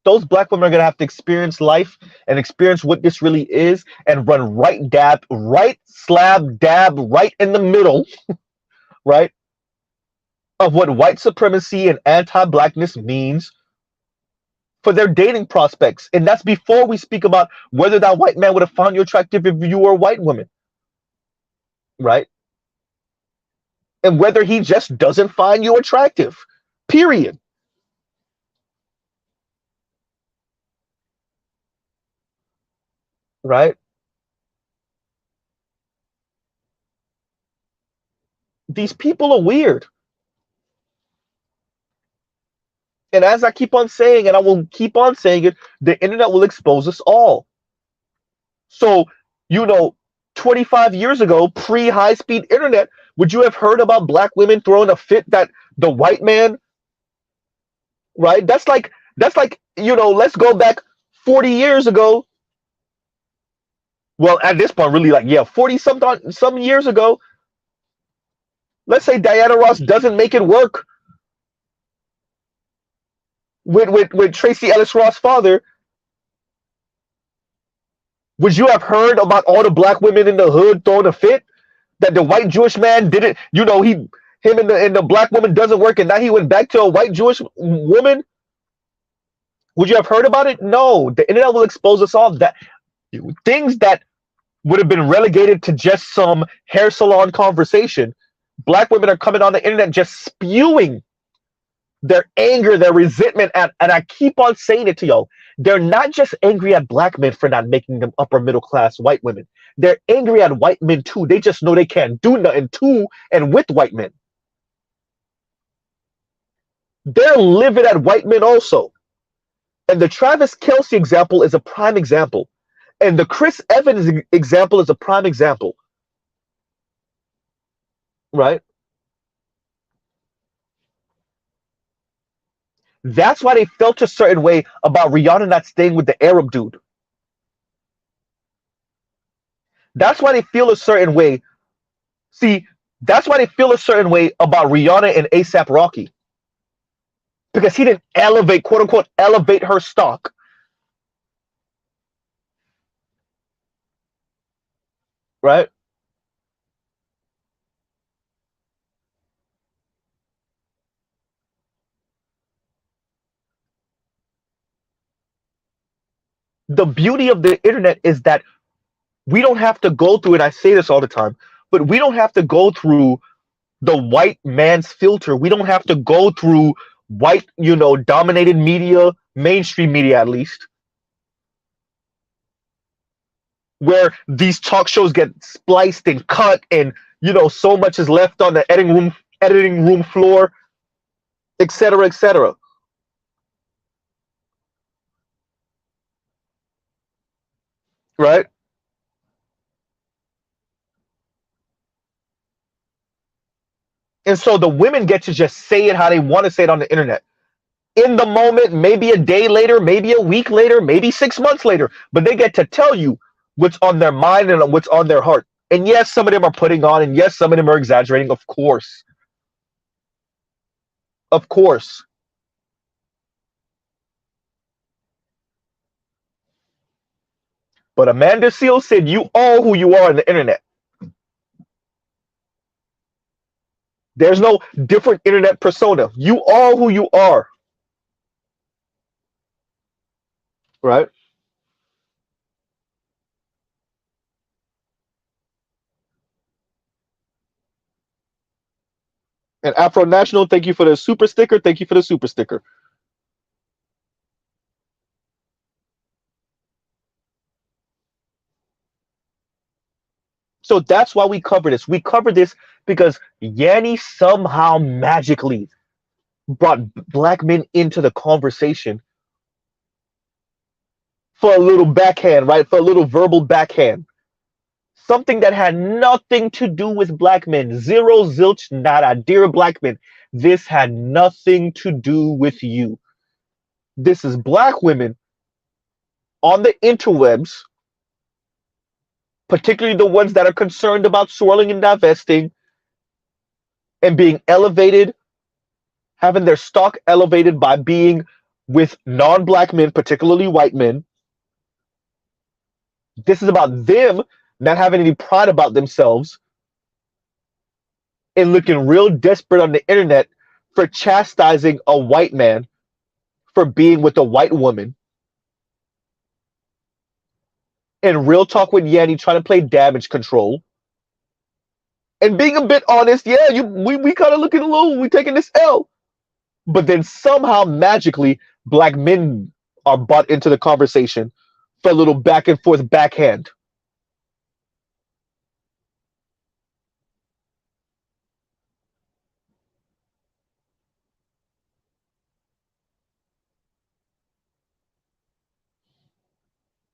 Those black women are going to have to experience life and experience what this really is and run right slab dab right in the middle, right, of what white supremacy and anti-blackness means for their dating prospects. And that's before we speak about whether that white man would have found you attractive if you were a white woman, right? And whether he just doesn't find you attractive, period. Right? These people are weird. And as I keep on saying, and I will keep on saying it, the internet will expose us all. So, 25 years ago, pre-high-speed internet, would you have heard about black women throwing a fit that the white man, right? That's like, let's go back 40 years ago. Well, at this point, really, 40 some years ago. Let's say Diana Ross doesn't make it work with Tracy Ellis Ross' father. Would you have heard about all the black women in the hood throwing a fit that the white Jewish man didn't? Him and the black woman doesn't work, and now he went back to a white Jewish woman. Would you have heard about it? No. The internet will expose us all. That things that would have been relegated to just some hair salon conversation. Black women are coming on the internet just spewing their anger, their resentment, and I keep on saying it to y'all. They're not just angry at black men for not making them upper middle class white women. They're angry at white men too. They just know they can't do nothing to and with white men. They're livid at white men also. And the Travis Kelce example is a prime example. And the Chris Evans example is a prime example. Right? That's why they felt a certain way about Rihanna not staying with the Arab dude. That's why they feel a certain way. See, that's why they feel a certain way about Rihanna and ASAP Rocky. Because he didn't elevate, quote unquote, elevate her stock. Right? The beauty of the internet is that we don't have to go through it. I say this all the time, but we don't have to go through the white man's filter. We don't have to go through white, dominated media, mainstream media at least, where these talk shows get spliced and cut, and so much is left on the editing room floor, etc., etc. Right? And so the women get to just say it how they want to say it on the internet. In the moment, maybe a day later, maybe a week later, maybe 6 months later, but they get to tell you what's on their mind and what's on their heart. And yes, some of them are putting on, and yes, some of them are exaggerating, of course. Of course. But Amanda Seales said, "You are who you are on the internet. There's no different internet persona. You are who you are." Right? And Afro National, thank you for the super sticker. Thank you for the super sticker. So that's why we cover this. We cover this because Yanni somehow magically brought black men into the conversation for a little backhand, right? For a little verbal backhand. Something that had nothing to do with black men. Zero, zilch, nada. Dear black men, this had nothing to do with you. This is black women on the interwebs, particularly the ones that are concerned about swirling and divesting and being elevated, having their stock elevated by being with non-black men, particularly white men. This is about them not having any pride about themselves and looking real desperate on the internet for chastising a white man for being with a white woman. And real talk with Yanni trying to play damage control. And being a bit honest, yeah, we kind of looking a little, we taking this L. But then somehow magically, black men are brought into the conversation for a little back and forth backhand.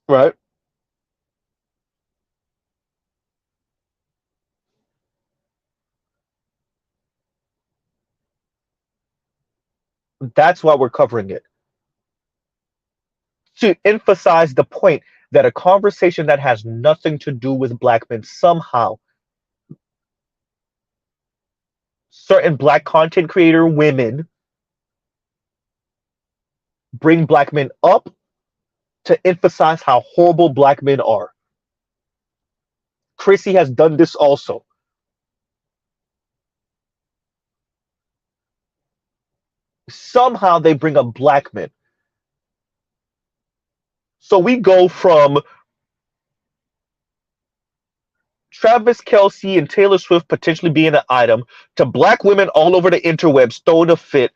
Right? That's why we're covering it. To emphasize the point that a conversation that has nothing to do with black men somehow, certain black content creator women bring black men up to emphasize how horrible black men are. Chrissy has done this also. Somehow they bring up black men. So we go from Travis Kelce and Taylor Swift potentially being an item to black women all over the interwebs throwing a fit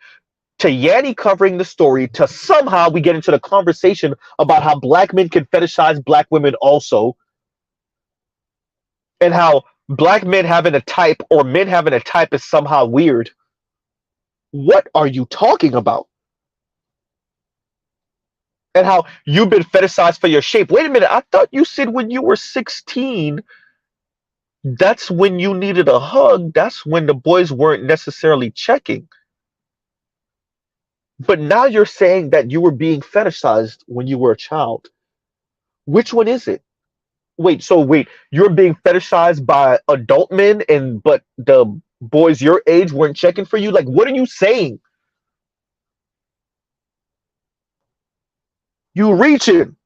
to Yanni covering the story to somehow we get into the conversation about how black men can fetishize black women also, and how black men having a type or men having a type is somehow weird. What are you talking about? And how you've been fetishized for your shape. Wait a minute, I thought you said when you were 16, that's when you needed a hug. That's when the boys weren't necessarily checking. But now you're saying that you were being fetishized when you were a child. Which one is it? Wait, you're being fetishized by adult men and but the boys your age weren't checking for you? Like, what are you saying? You reaching.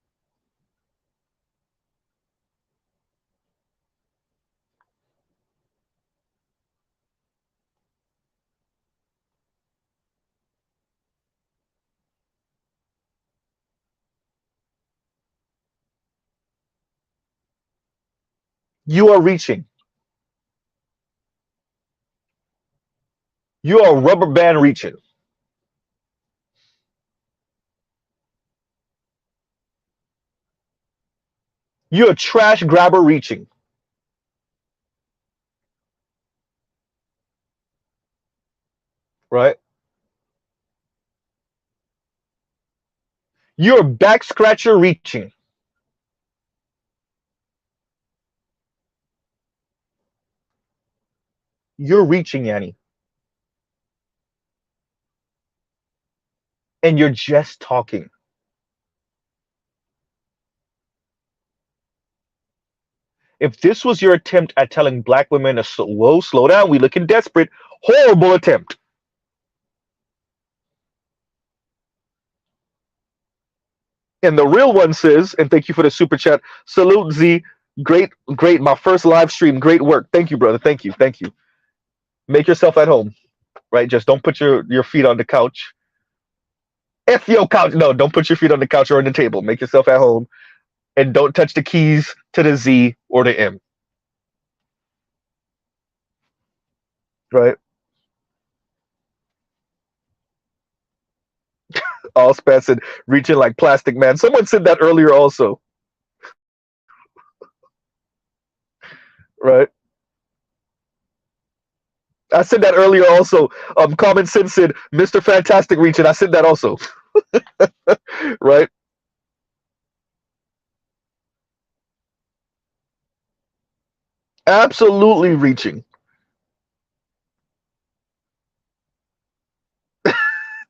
You are reaching. You're a rubber band reaching. You're a trash grabber reaching. Right? You're a back scratcher reaching. You're reaching, Yanni. And you're just talking. If this was your attempt at telling black women to slow down, we looking desperate, horrible attempt. And the real one says, and thank you for the super chat. Salute Z, great, great. My first live stream, great work. Thank you, brother. Thank you, thank you. Make yourself at home, right? Just don't put your feet on the couch. F your couch. No, don't put your feet on the couch or on the table. Make yourself at home, and don't touch the keys to the Z or the M. Right? All spats and reaching like plastic man. Someone said that earlier also. Right? I said that earlier also. Common Sense said Mr. Fantastic reaching. I said that also. Right? Absolutely reaching.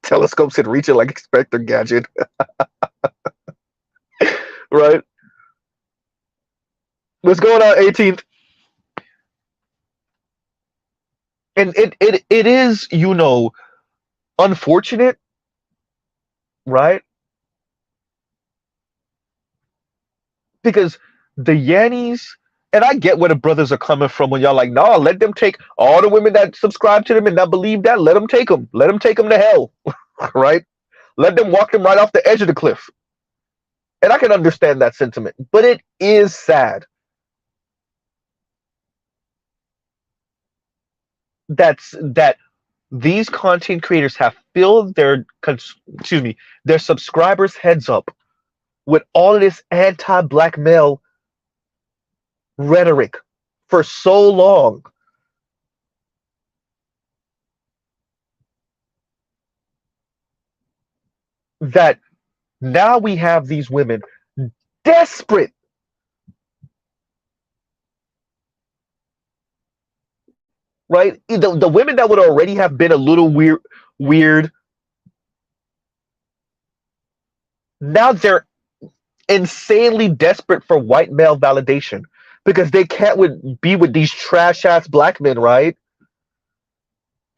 Telescope said reaching like Inspector Gadget. Right? What's going on, 18th? And it is, unfortunate, right? Because the Yannies, and I get where the brothers are coming from when y'all like, nah, let them take all the women that subscribe to them and not believe that, let them take them. Let them take them to hell, right? Let them walk them right off the edge of the cliff. And I can understand that sentiment, but it is sad that these content creators have filled their subscribers' heads up with all of this anti-black male rhetoric for so long that now we have these women desperate, right? The women that would already have been a little weird, now they're insanely desperate for white male validation because they can't be with these trash ass black men, right?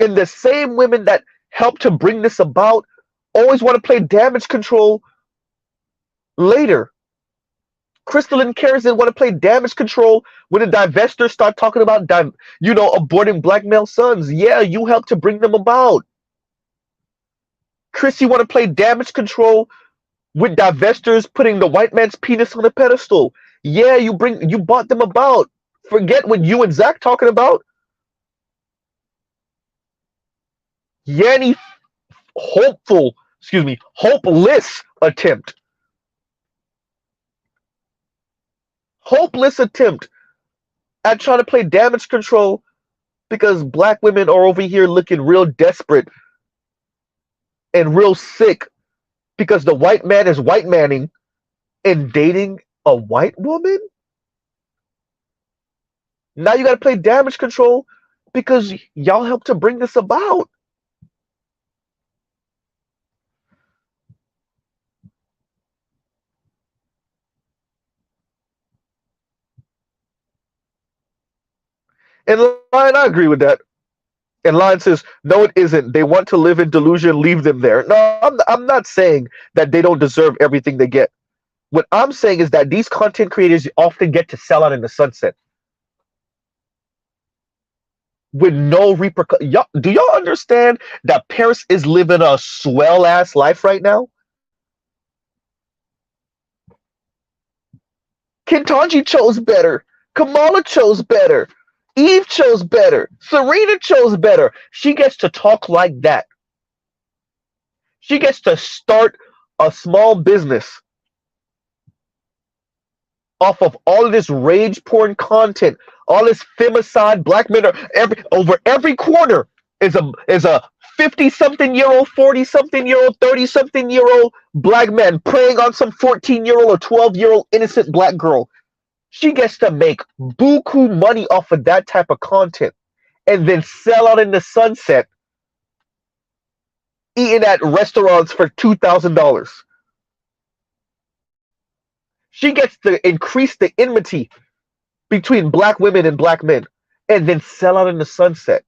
And the same women that helped to bring this about always want to play damage control later. Crystal and Kerrison want to play damage control when the divestors start talking about aborting black male sons. Yeah, you helped to bring them about. Chrissy want to play damage control with divestors putting the white man's penis on a pedestal. Yeah, you bought them about. Forget what you and Zach talking about. Yanni hopeless attempt. Hopeless attempt at trying to play damage control because black women are over here looking real desperate and real sick because the white man is white manning and dating a white woman. Now you got to play damage control because y'all helped to bring this about. And Lion, I agree with that. And Lion says, no, it isn't. They want to live in delusion. Leave them there. No, I'm not saying that they don't deserve everything they get. What I'm saying is that these content creators often get to sell out in the sunset with no repercussion. Do y'all understand that Paris is living a swell ass life right now? Kentanji chose better. Kamala chose better. Eve chose better. Serena chose better. She gets to talk like that. She gets to start a small business off of all of this rage porn content, all this femicide. Black men are over every corner is a 50-something-year-old, 40-something-year-old, 30-something-year-old black man preying on some 14-year-old or 12-year-old innocent black girl. She gets to make buku money off of that type of content and then sell out in the sunset, eating at restaurants for $2,000. She gets to increase the enmity between black women and black men and then sell out in the sunset.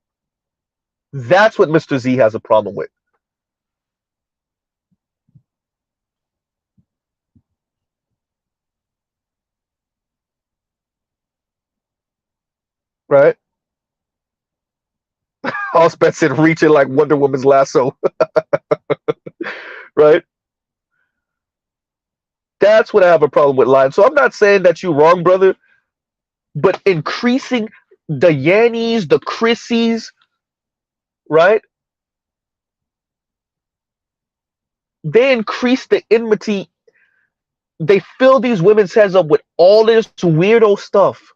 That's what Mr. Z has a problem with. Right? Allspeth said reaching like Wonder Woman's lasso. Right? That's what I have a problem with, Lion. So I'm not saying that you're wrong, brother, but increasing the Yannies, the Chrissies, right? They increase the enmity. They fill these women's heads up with all this weirdo stuff.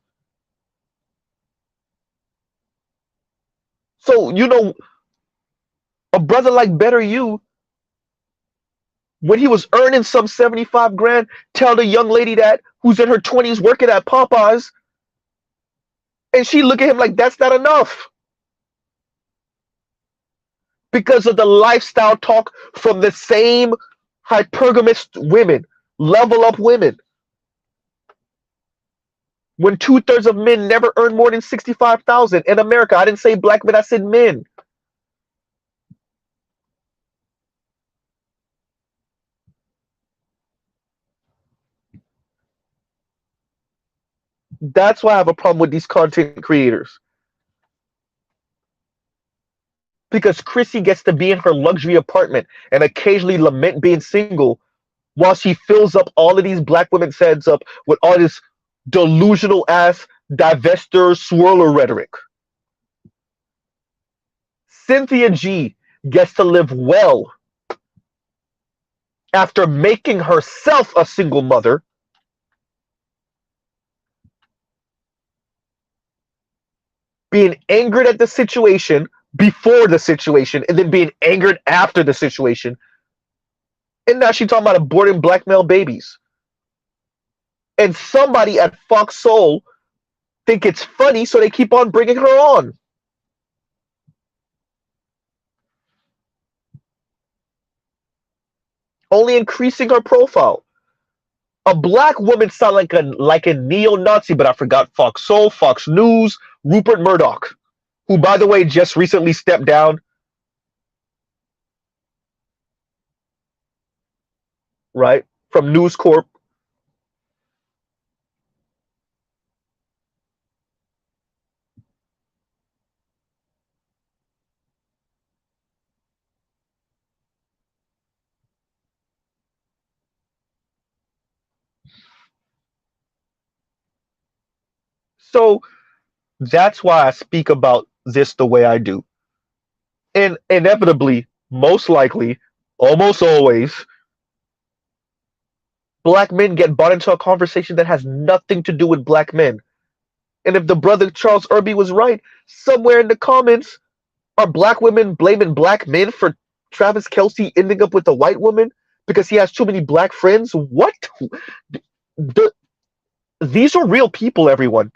So, a brother like Better You, when he was earning some 75 grand, tell the young lady that who's in her 20s working at Popeyes, and she look at him like that's not enough. Because of the lifestyle talk from the same hypergamous women, level up women. When 2/3 of men never earn more than 65,000 in America. I didn't say black men, I said men. That's why I have a problem with these content creators. Because Chrissy gets to be in her luxury apartment and occasionally lament being single while she fills up all of these black women's heads up with all this delusional ass divester swirler rhetoric. Cynthia G gets to live well after making herself a single mother, being angered at the situation before the situation, and then being angered after the situation. And now she's talking about aborting black male babies. And somebody at Fox Soul think it's funny, so they keep on bringing her on. Only increasing her profile. A black woman sound like a neo-Nazi, but I forgot Fox Soul, Fox News, Rupert Murdoch, who, by the way, just recently stepped down. Right? From News Corp. So that's why I speak about this the way I do. And inevitably, most likely, almost always, black men get brought into a conversation that has nothing to do with black men. And if the brother Charles Irby was right, somewhere in the comments, are black women blaming black men for Travis Kelce ending up with a white woman because he has too many black friends? What? These are real people, everyone.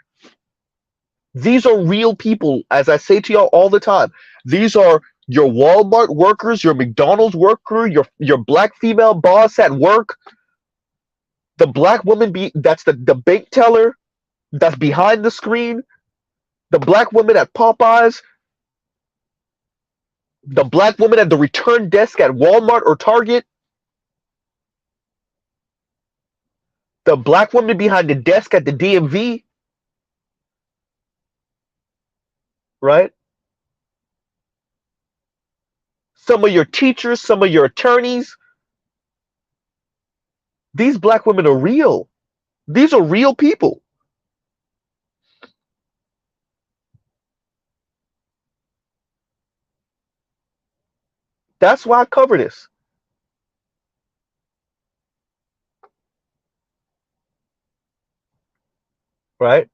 These are real people, as I say to y'all all the time. These are your Walmart workers, your McDonald's worker, your black female boss at work, the black woman that's the bank teller that's behind the screen, the black woman at Popeyes, the black woman at the return desk at Walmart or Target, the black woman behind the desk at the DMV, right? Some of your teachers, some of your attorneys. These black women are real. These are real people. That's why I cover this, right?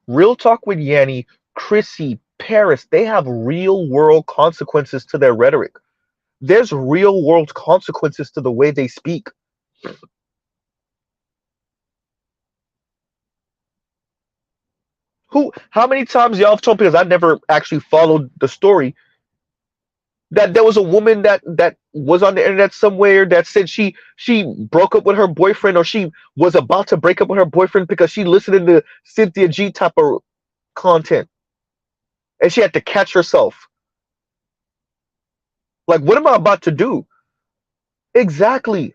Real Talk with Yanni, Chrissy, Paris, they have real world consequences to their rhetoric. There's real world consequences to the way they speak. How many times y'all have told, because I never actually followed the story, that there was a woman that was on the internet somewhere that said she broke up with her boyfriend, or she was about to break up with her boyfriend because she listened to Cynthia G type of content, and she had to catch herself. Like, what am I about to do? Exactly.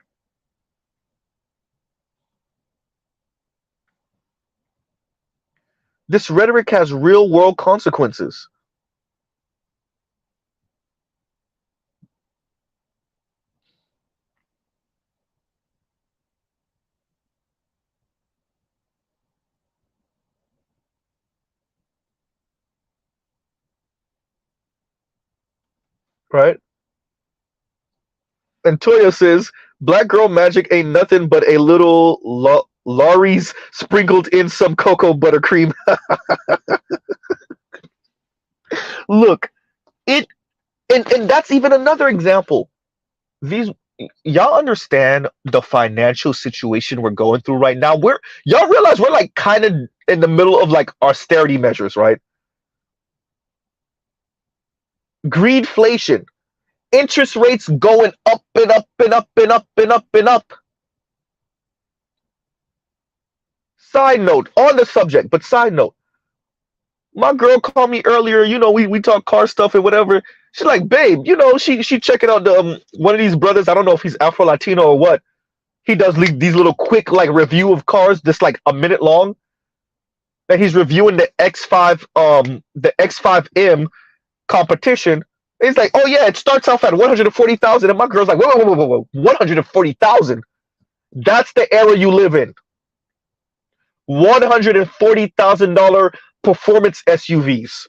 This rhetoric has real world consequences, right? And Toya says, "Black girl magic ain't nothing but a little Laurie's sprinkled in some cocoa buttercream." Look, it and that's even another example. These Y'all understand the financial situation we're going through right now. Y'all realize we're like kind of in the middle of like austerity measures, right? Greedflation, interest rates going up and up and up and up and up and up. Side note on the subject, but side note, my girl called me earlier. We talk car stuff and whatever. She's like, babe, she checking out the one of these brothers. I don't know if he's Afro Latino or what. He does these little quick like review of cars, just like a minute long. That he's reviewing the X5M competition. And he's like, oh yeah, it starts off at 140,000, and my girl's like, whoa, whoa, whoa, whoa, whoa, 140,000. That's the era you live in. $140,000 performance SUVs,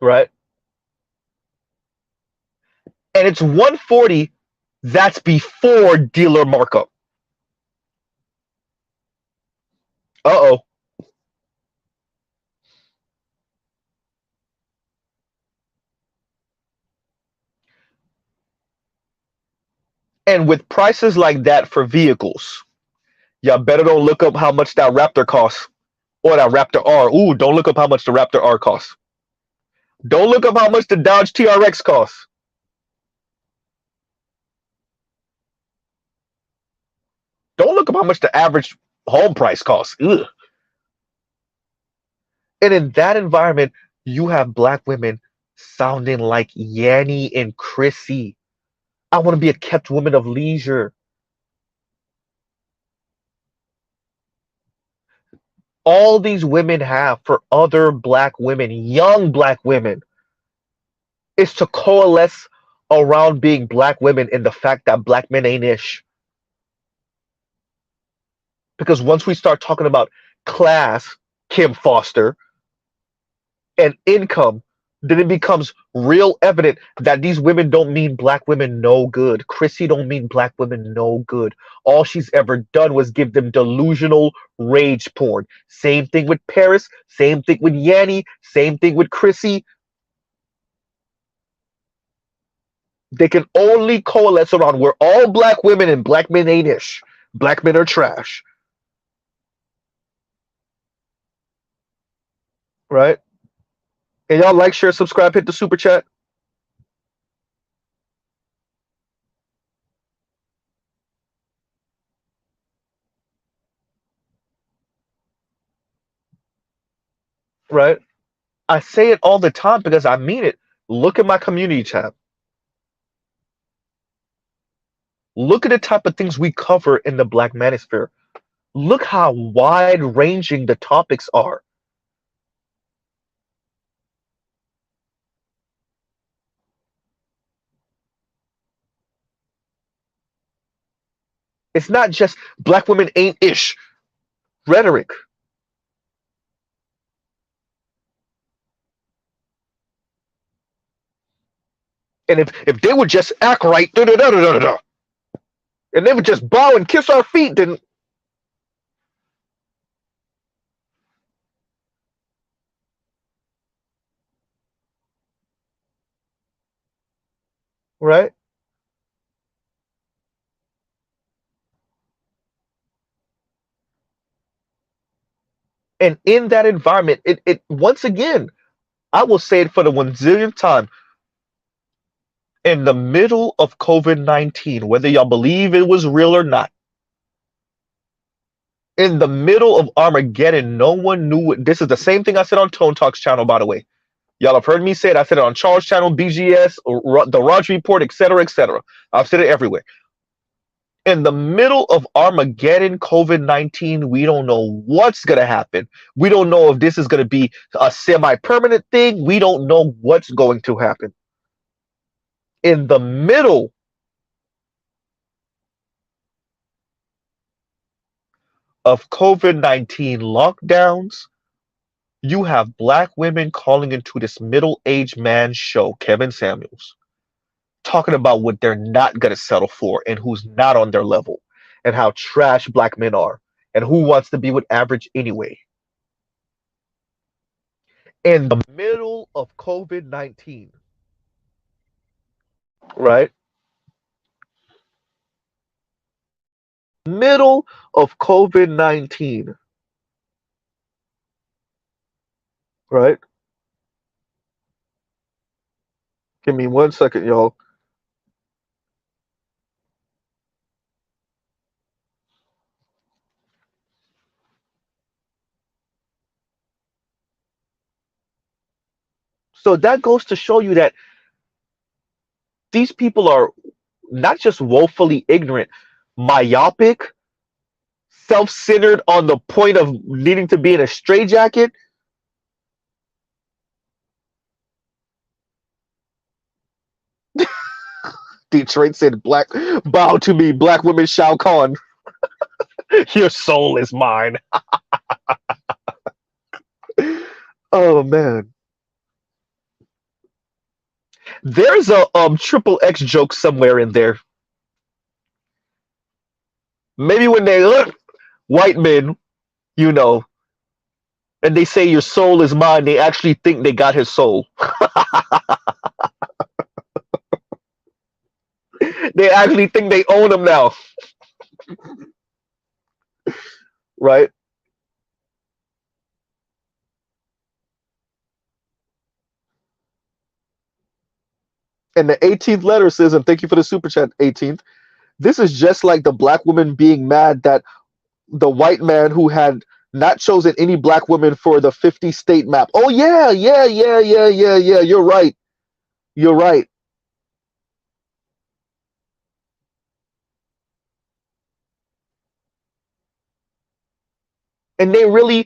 right? And it's 140. That's before dealer markup. Uh oh. And with prices like that for vehicles, y'all better don't look up how much that Raptor costs, or that Raptor R. Ooh, don't look up how much the Raptor R costs. Don't look up how much the Dodge TRX costs. Don't look up how much the average home price costs. Ugh. And in that environment, you have black women sounding like Yanni and Chrissy. I want to be a kept woman of leisure. All these women have for other black women, young black women, is to coalesce around being black women and the fact that black men ain't ish. Because once we start talking about class, Kim Foster, and income, then it becomes real evident that these women don't mean black women no good. Chrissy don't mean black women no good. All she's ever done was give them delusional rage porn. Same thing with Paris, same thing with Yanni, same thing with Chrissy. They can only coalesce around we're all black women and black men ain't ish. Black men are trash. Right? And y'all like, share, subscribe, hit the super chat. Right? I say it all the time because I mean it. Look at my community tab. Look at the type of things we cover in the Black Manosphere. Look how wide ranging the topics are. It's not just black women ain't ish rhetoric. And if they would just act right, da da da da da da, and they would just bow and kiss our feet, then right. And in that environment, it once again, I will say it for the 1 zillionth time, in the middle of COVID-19, whether y'all believe it was real or not, in the middle of Armageddon, no one knew what. This is the same thing I said on Tone Talk's channel, by the way. Y'all have heard me say it. I said it on Charles' channel, BGS, the Raj Report, etc., etc. I've said it everywhere. In the middle of Armageddon, COVID-19, we don't know what's going to happen. We don't know if this is going to be a semi-permanent thing. We don't know what's going to happen. In the middle of COVID-19 lockdowns, you have black women calling into this middle-aged man show, Kevin Samuels, talking about what they're not going to settle for and who's not on their level and how trash black men are and who wants to be with average anyway. In the middle of COVID-19, right? Middle of COVID-19, right? Give me 1 second, y'all. So that goes to show you that these people are not just woefully ignorant, myopic, self-centered on the point of needing to be in a straitjacket. Detroit said, "Black, bow to me, black women shall con. Your soul is mine." Oh man, there's a triple X joke somewhere in there. Maybe when they look white men, you know, and they say your soul is mine, they actually think they got his soul. They actually think they own him now, right? And the 18th letter says, and thank you for the super chat, 18th. This is just like the black woman being mad that the white man who had not chosen any black women for the 50 state map. Oh yeah, yeah, yeah, yeah, yeah, yeah. You're right. You're right. And they really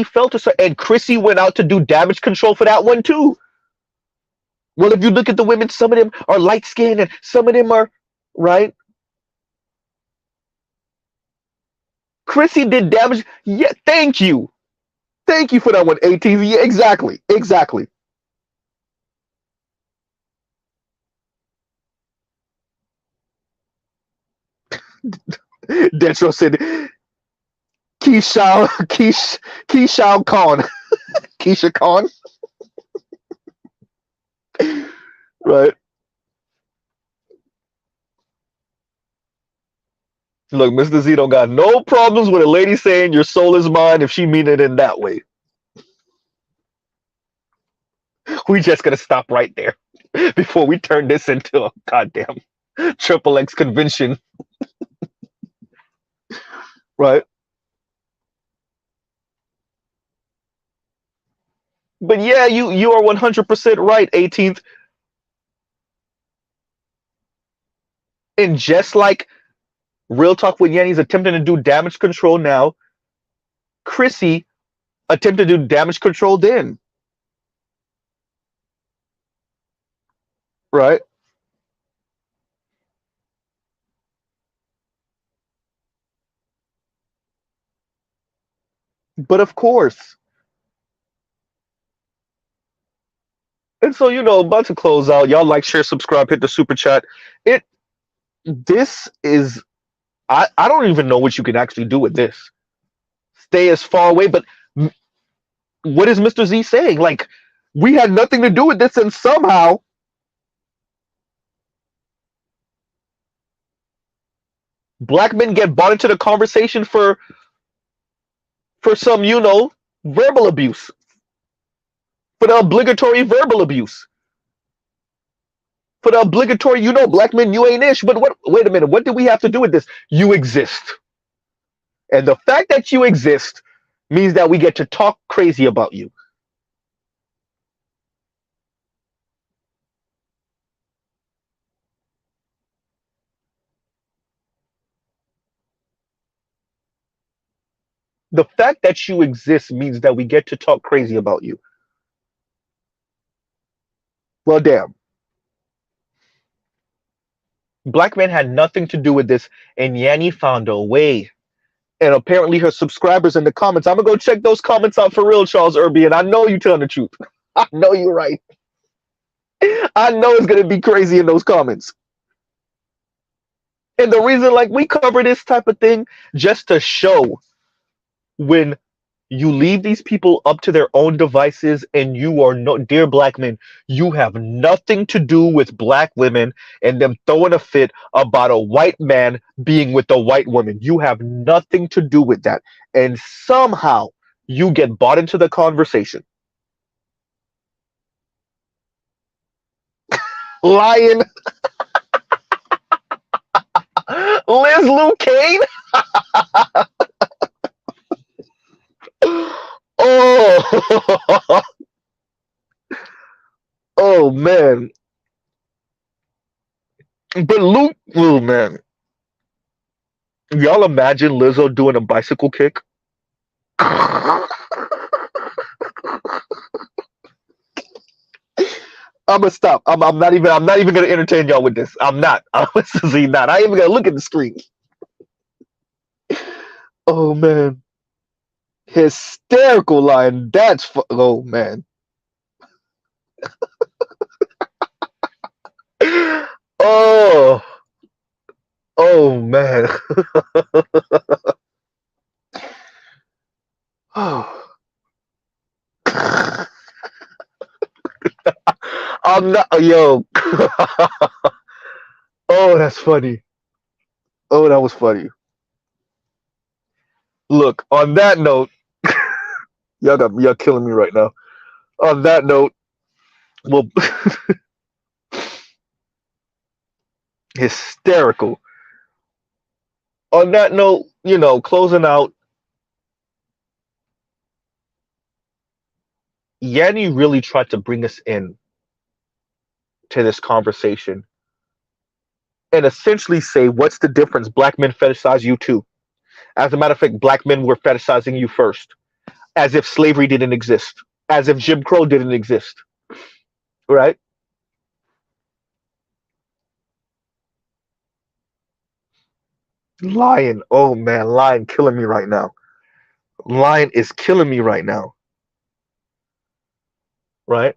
felt it. And Chrissy went out to do damage control for that one too. Well, if you look at the women, some of them are light skinned and some of them are right. Chrissy did damage. Yeah, thank you. Thank you for that one, 18. Yeah, exactly. Exactly. Detro said Keisha Khan. Keisha Khan. Right. Look, Mr. Z don't got no problems with a lady saying your soul is mine if she mean it in that way. We just gonna stop right there before we turn this into a goddamn triple X convention. Right. But yeah, you are 100% right, 18th. And just like Real Talk with Yanni's attempting to do damage control now, Chrissy attempted to do damage control then. Right. But of course. And so, about to close out. Y'all like, share, subscribe, hit the super chat. It this is I don't even know what you can actually do with this. Stay as far away, but what is Mr. Z saying? Like, we had nothing to do with this, and somehow black men get brought into the conversation for some, verbal abuse. For the obligatory verbal abuse. For the obligatory, black men, you ain't ish. But wait a minute, what do we have to do with this? You exist. And the fact that you exist means that we get to talk crazy about you. The fact that you exist means that we get to talk crazy about you. Well, damn. Black men had nothing to do with this, and Yanni found a way. And apparently her subscribers in the comments, I'm going to go check those comments out for real, Charles Irby, and I know you telling the truth. I know you're right. I know it's going to be crazy in those comments. And the reason, we cover this type of thing just to show when you leave these people up to their own devices, and you are no, dear black men, you have nothing to do with black women and them throwing a fit about a white man being with a white woman. You have nothing to do with that. And somehow you get bought into the conversation. Lion. Liz Lou Kane. Oh, oh man. But Luke, oh man. Y'all imagine Lizzo doing a bicycle kick? I'm gonna stop. I'm not even gonna entertain y'all with this. I'm not. I'm seriously not. I ain't even gonna look at the screen. Oh man. Hysterical line. Oh man. Oh. Oh man. Oh. I'm not, yo. Oh, that's funny. Oh, that was funny. Look, on that note, y'all killing me right now. On that note, well, hysterical. On that note, closing out, Yanni really tried to bring us in to this conversation and essentially say, what's the difference? Black men fetishize you too. As a matter of fact, black men were fetishizing you first, as if slavery didn't exist, as if Jim Crow didn't exist, right? Lion, oh man, Lion killing me right now. Lion is killing me right now, right?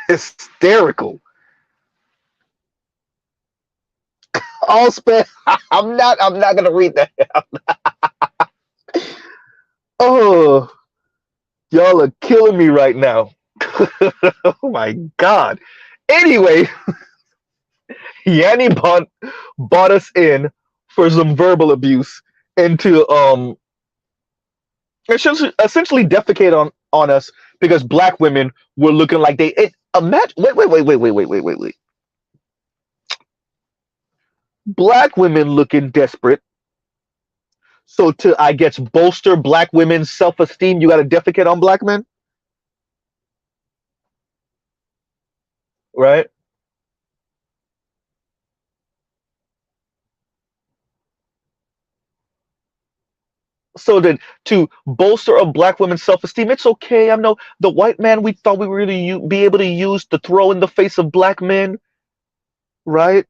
Hysterical. All spent. I'm not gonna read that. Oh, y'all are killing me right now. Oh my god. Anyway, Yanni bought us in for some verbal abuse and to essentially defecate on us because black women were looking like they imagine wait. Black women looking desperate. So to, I guess, bolster black women's self-esteem, you got to defecate on black men, right? So then to bolster a black woman's self-esteem, it's okay. I know the white man we thought we were going to be able to use to throw in the face of black men, right?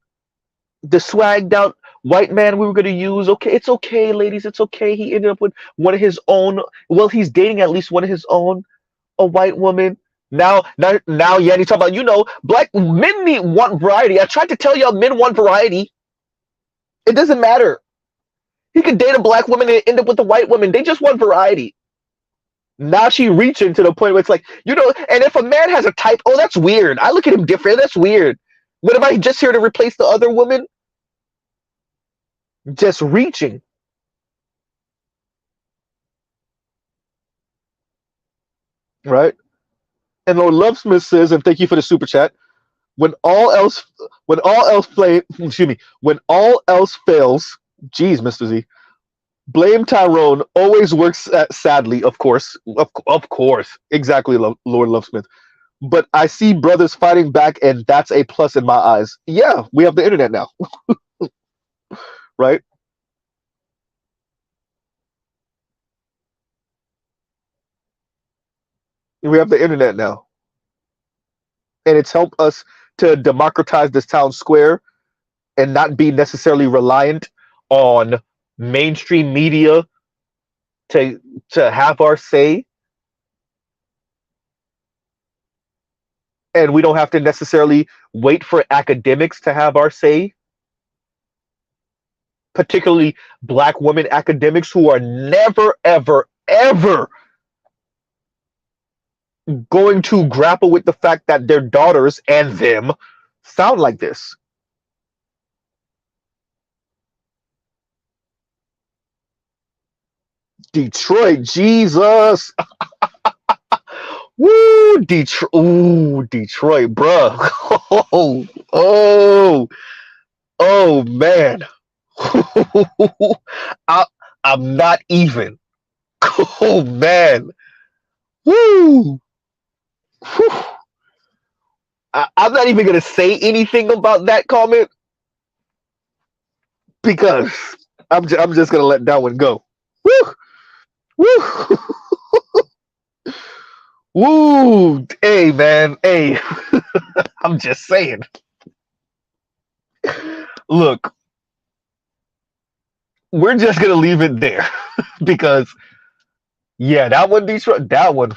The swagged out white man we were gonna use. Okay, it's okay, ladies, it's okay. He ended up with one of his own. Well, he's dating at least one of his own, a white woman. Now, yeah, you talk about, black men want variety. I tried to tell y'all, men want variety. It doesn't matter. He could date a black woman and end up with a white woman. They just want variety. Now she reaching to the point where it's like, and if a man has a type, oh, that's weird. I look at him different. That's weird. What about he just here to replace the other woman? Just reaching. Right? And Lord Lovesmith says, and thank you for the super chat, when all else fails, geez, Mr. Z, blame Tyrone always works sadly, of course. Of course. Exactly, Lord Lovesmith. But I see brothers fighting back, and that's a plus in my eyes. Yeah, we have the internet now. Right? We have the internet now. And it's helped us to democratize this town square and not be necessarily reliant on mainstream media to have our say. And we don't have to necessarily wait for academics to have our say. Particularly black women academics who are never, ever, ever going to grapple with the fact that their daughters and them sound like this. Detroit, Jesus. Woo, Detroit. Ooh, Detroit, bruh. Oh, man. I'm not even. Oh, man. Woo. I'm not even going to say anything about that comment because I'm just going to let that one go. Woo. Woo. Woo. Hey, man. Hey. I'm just saying. Look, we're just going to leave it there because, yeah, that one, Detroit, that one.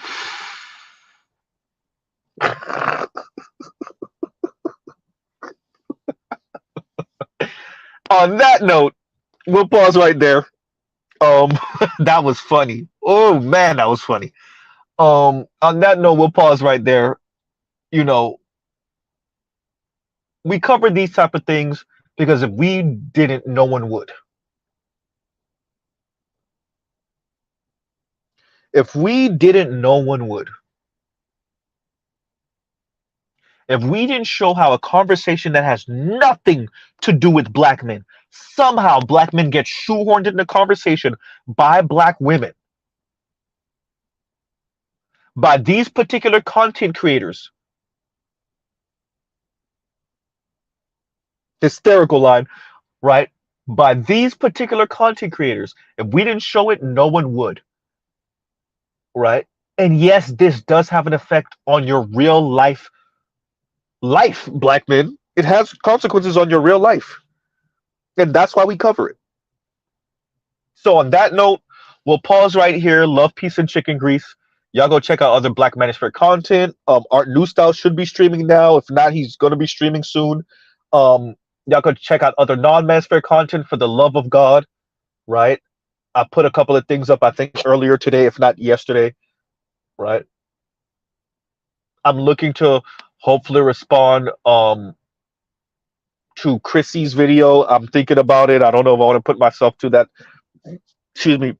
On that note, we'll pause right there. That was funny. Oh man, that was funny. On that note, we'll pause right there. We covered these type of things because if we didn't, no one would. If we didn't, no one would. If we didn't show how a conversation that has nothing to do with black men, somehow black men get shoehorned into the conversation by black women, by these particular content creators. Hysterical line, right? By these particular content creators. If we didn't show it, no one would. Right? And yes, this does have an effect on your real life, black men. It has consequences on your real life. And that's why we cover it. So on that note, we'll pause right here. Love, peace, and chicken grease. Y'all go check out other Black Manosphere content. Art New Style should be streaming now. If not, he's going to be streaming soon. Y'all go check out other non-Manosphere content for the love of God, right? I put a couple of things up, I think, earlier today, if not yesterday, right? I'm looking to hopefully respond to Chrissy's video. I'm thinking about it. I don't know if I want to put myself to that, excuse me,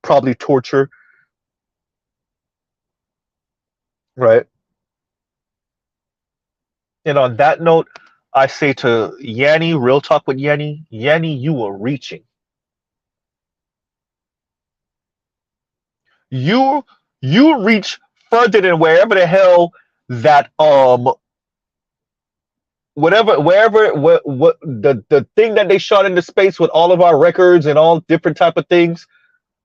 probably torture, right? And on that note, I say to Yanni, real talk with Yanni, you are reaching. You reach further than wherever the hell that wherever what the thing that they shot into space with all of our records and all different type of things.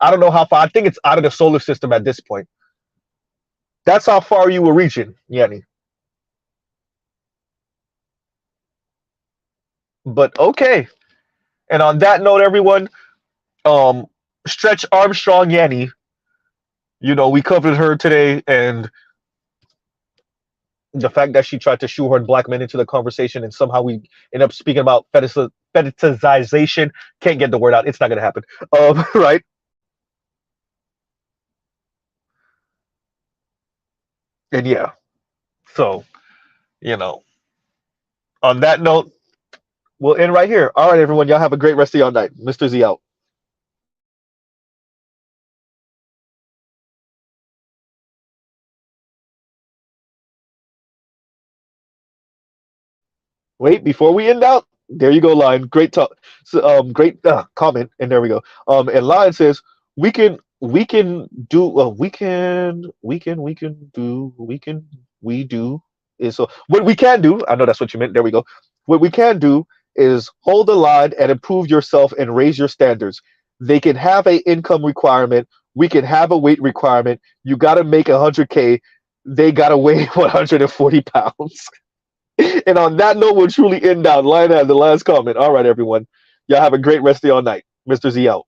I don't know how far. I think it's out of the solar system at this point. That's how far you were reaching, Yanni. But okay. And on that note, everyone, Stretch Armstrong Yanny, we covered her today, and the fact that she tried to shoehorn black men into the conversation, and somehow we end up speaking about fetishization. Can't get the word out. It's not going to happen. Right? And yeah. So, on that note, we'll end right here. All right, everyone. Y'all have a great rest of your night. Mr. Z out. Wait, before we end out, there you go, Lion. Great talk. So, great comment, and there we go. And Lion says we do is so what we can do. I know that's what you meant. There we go. What we can do is hold the line and improve yourself and raise your standards. They can have a income requirement. We can have a weight requirement. You got to make 100K. They got to weigh 140 pounds. And on that note, we'll truly end down. Lion had the last comment. All right, everyone. Y'all have a great rest of your night. Mr. Z out.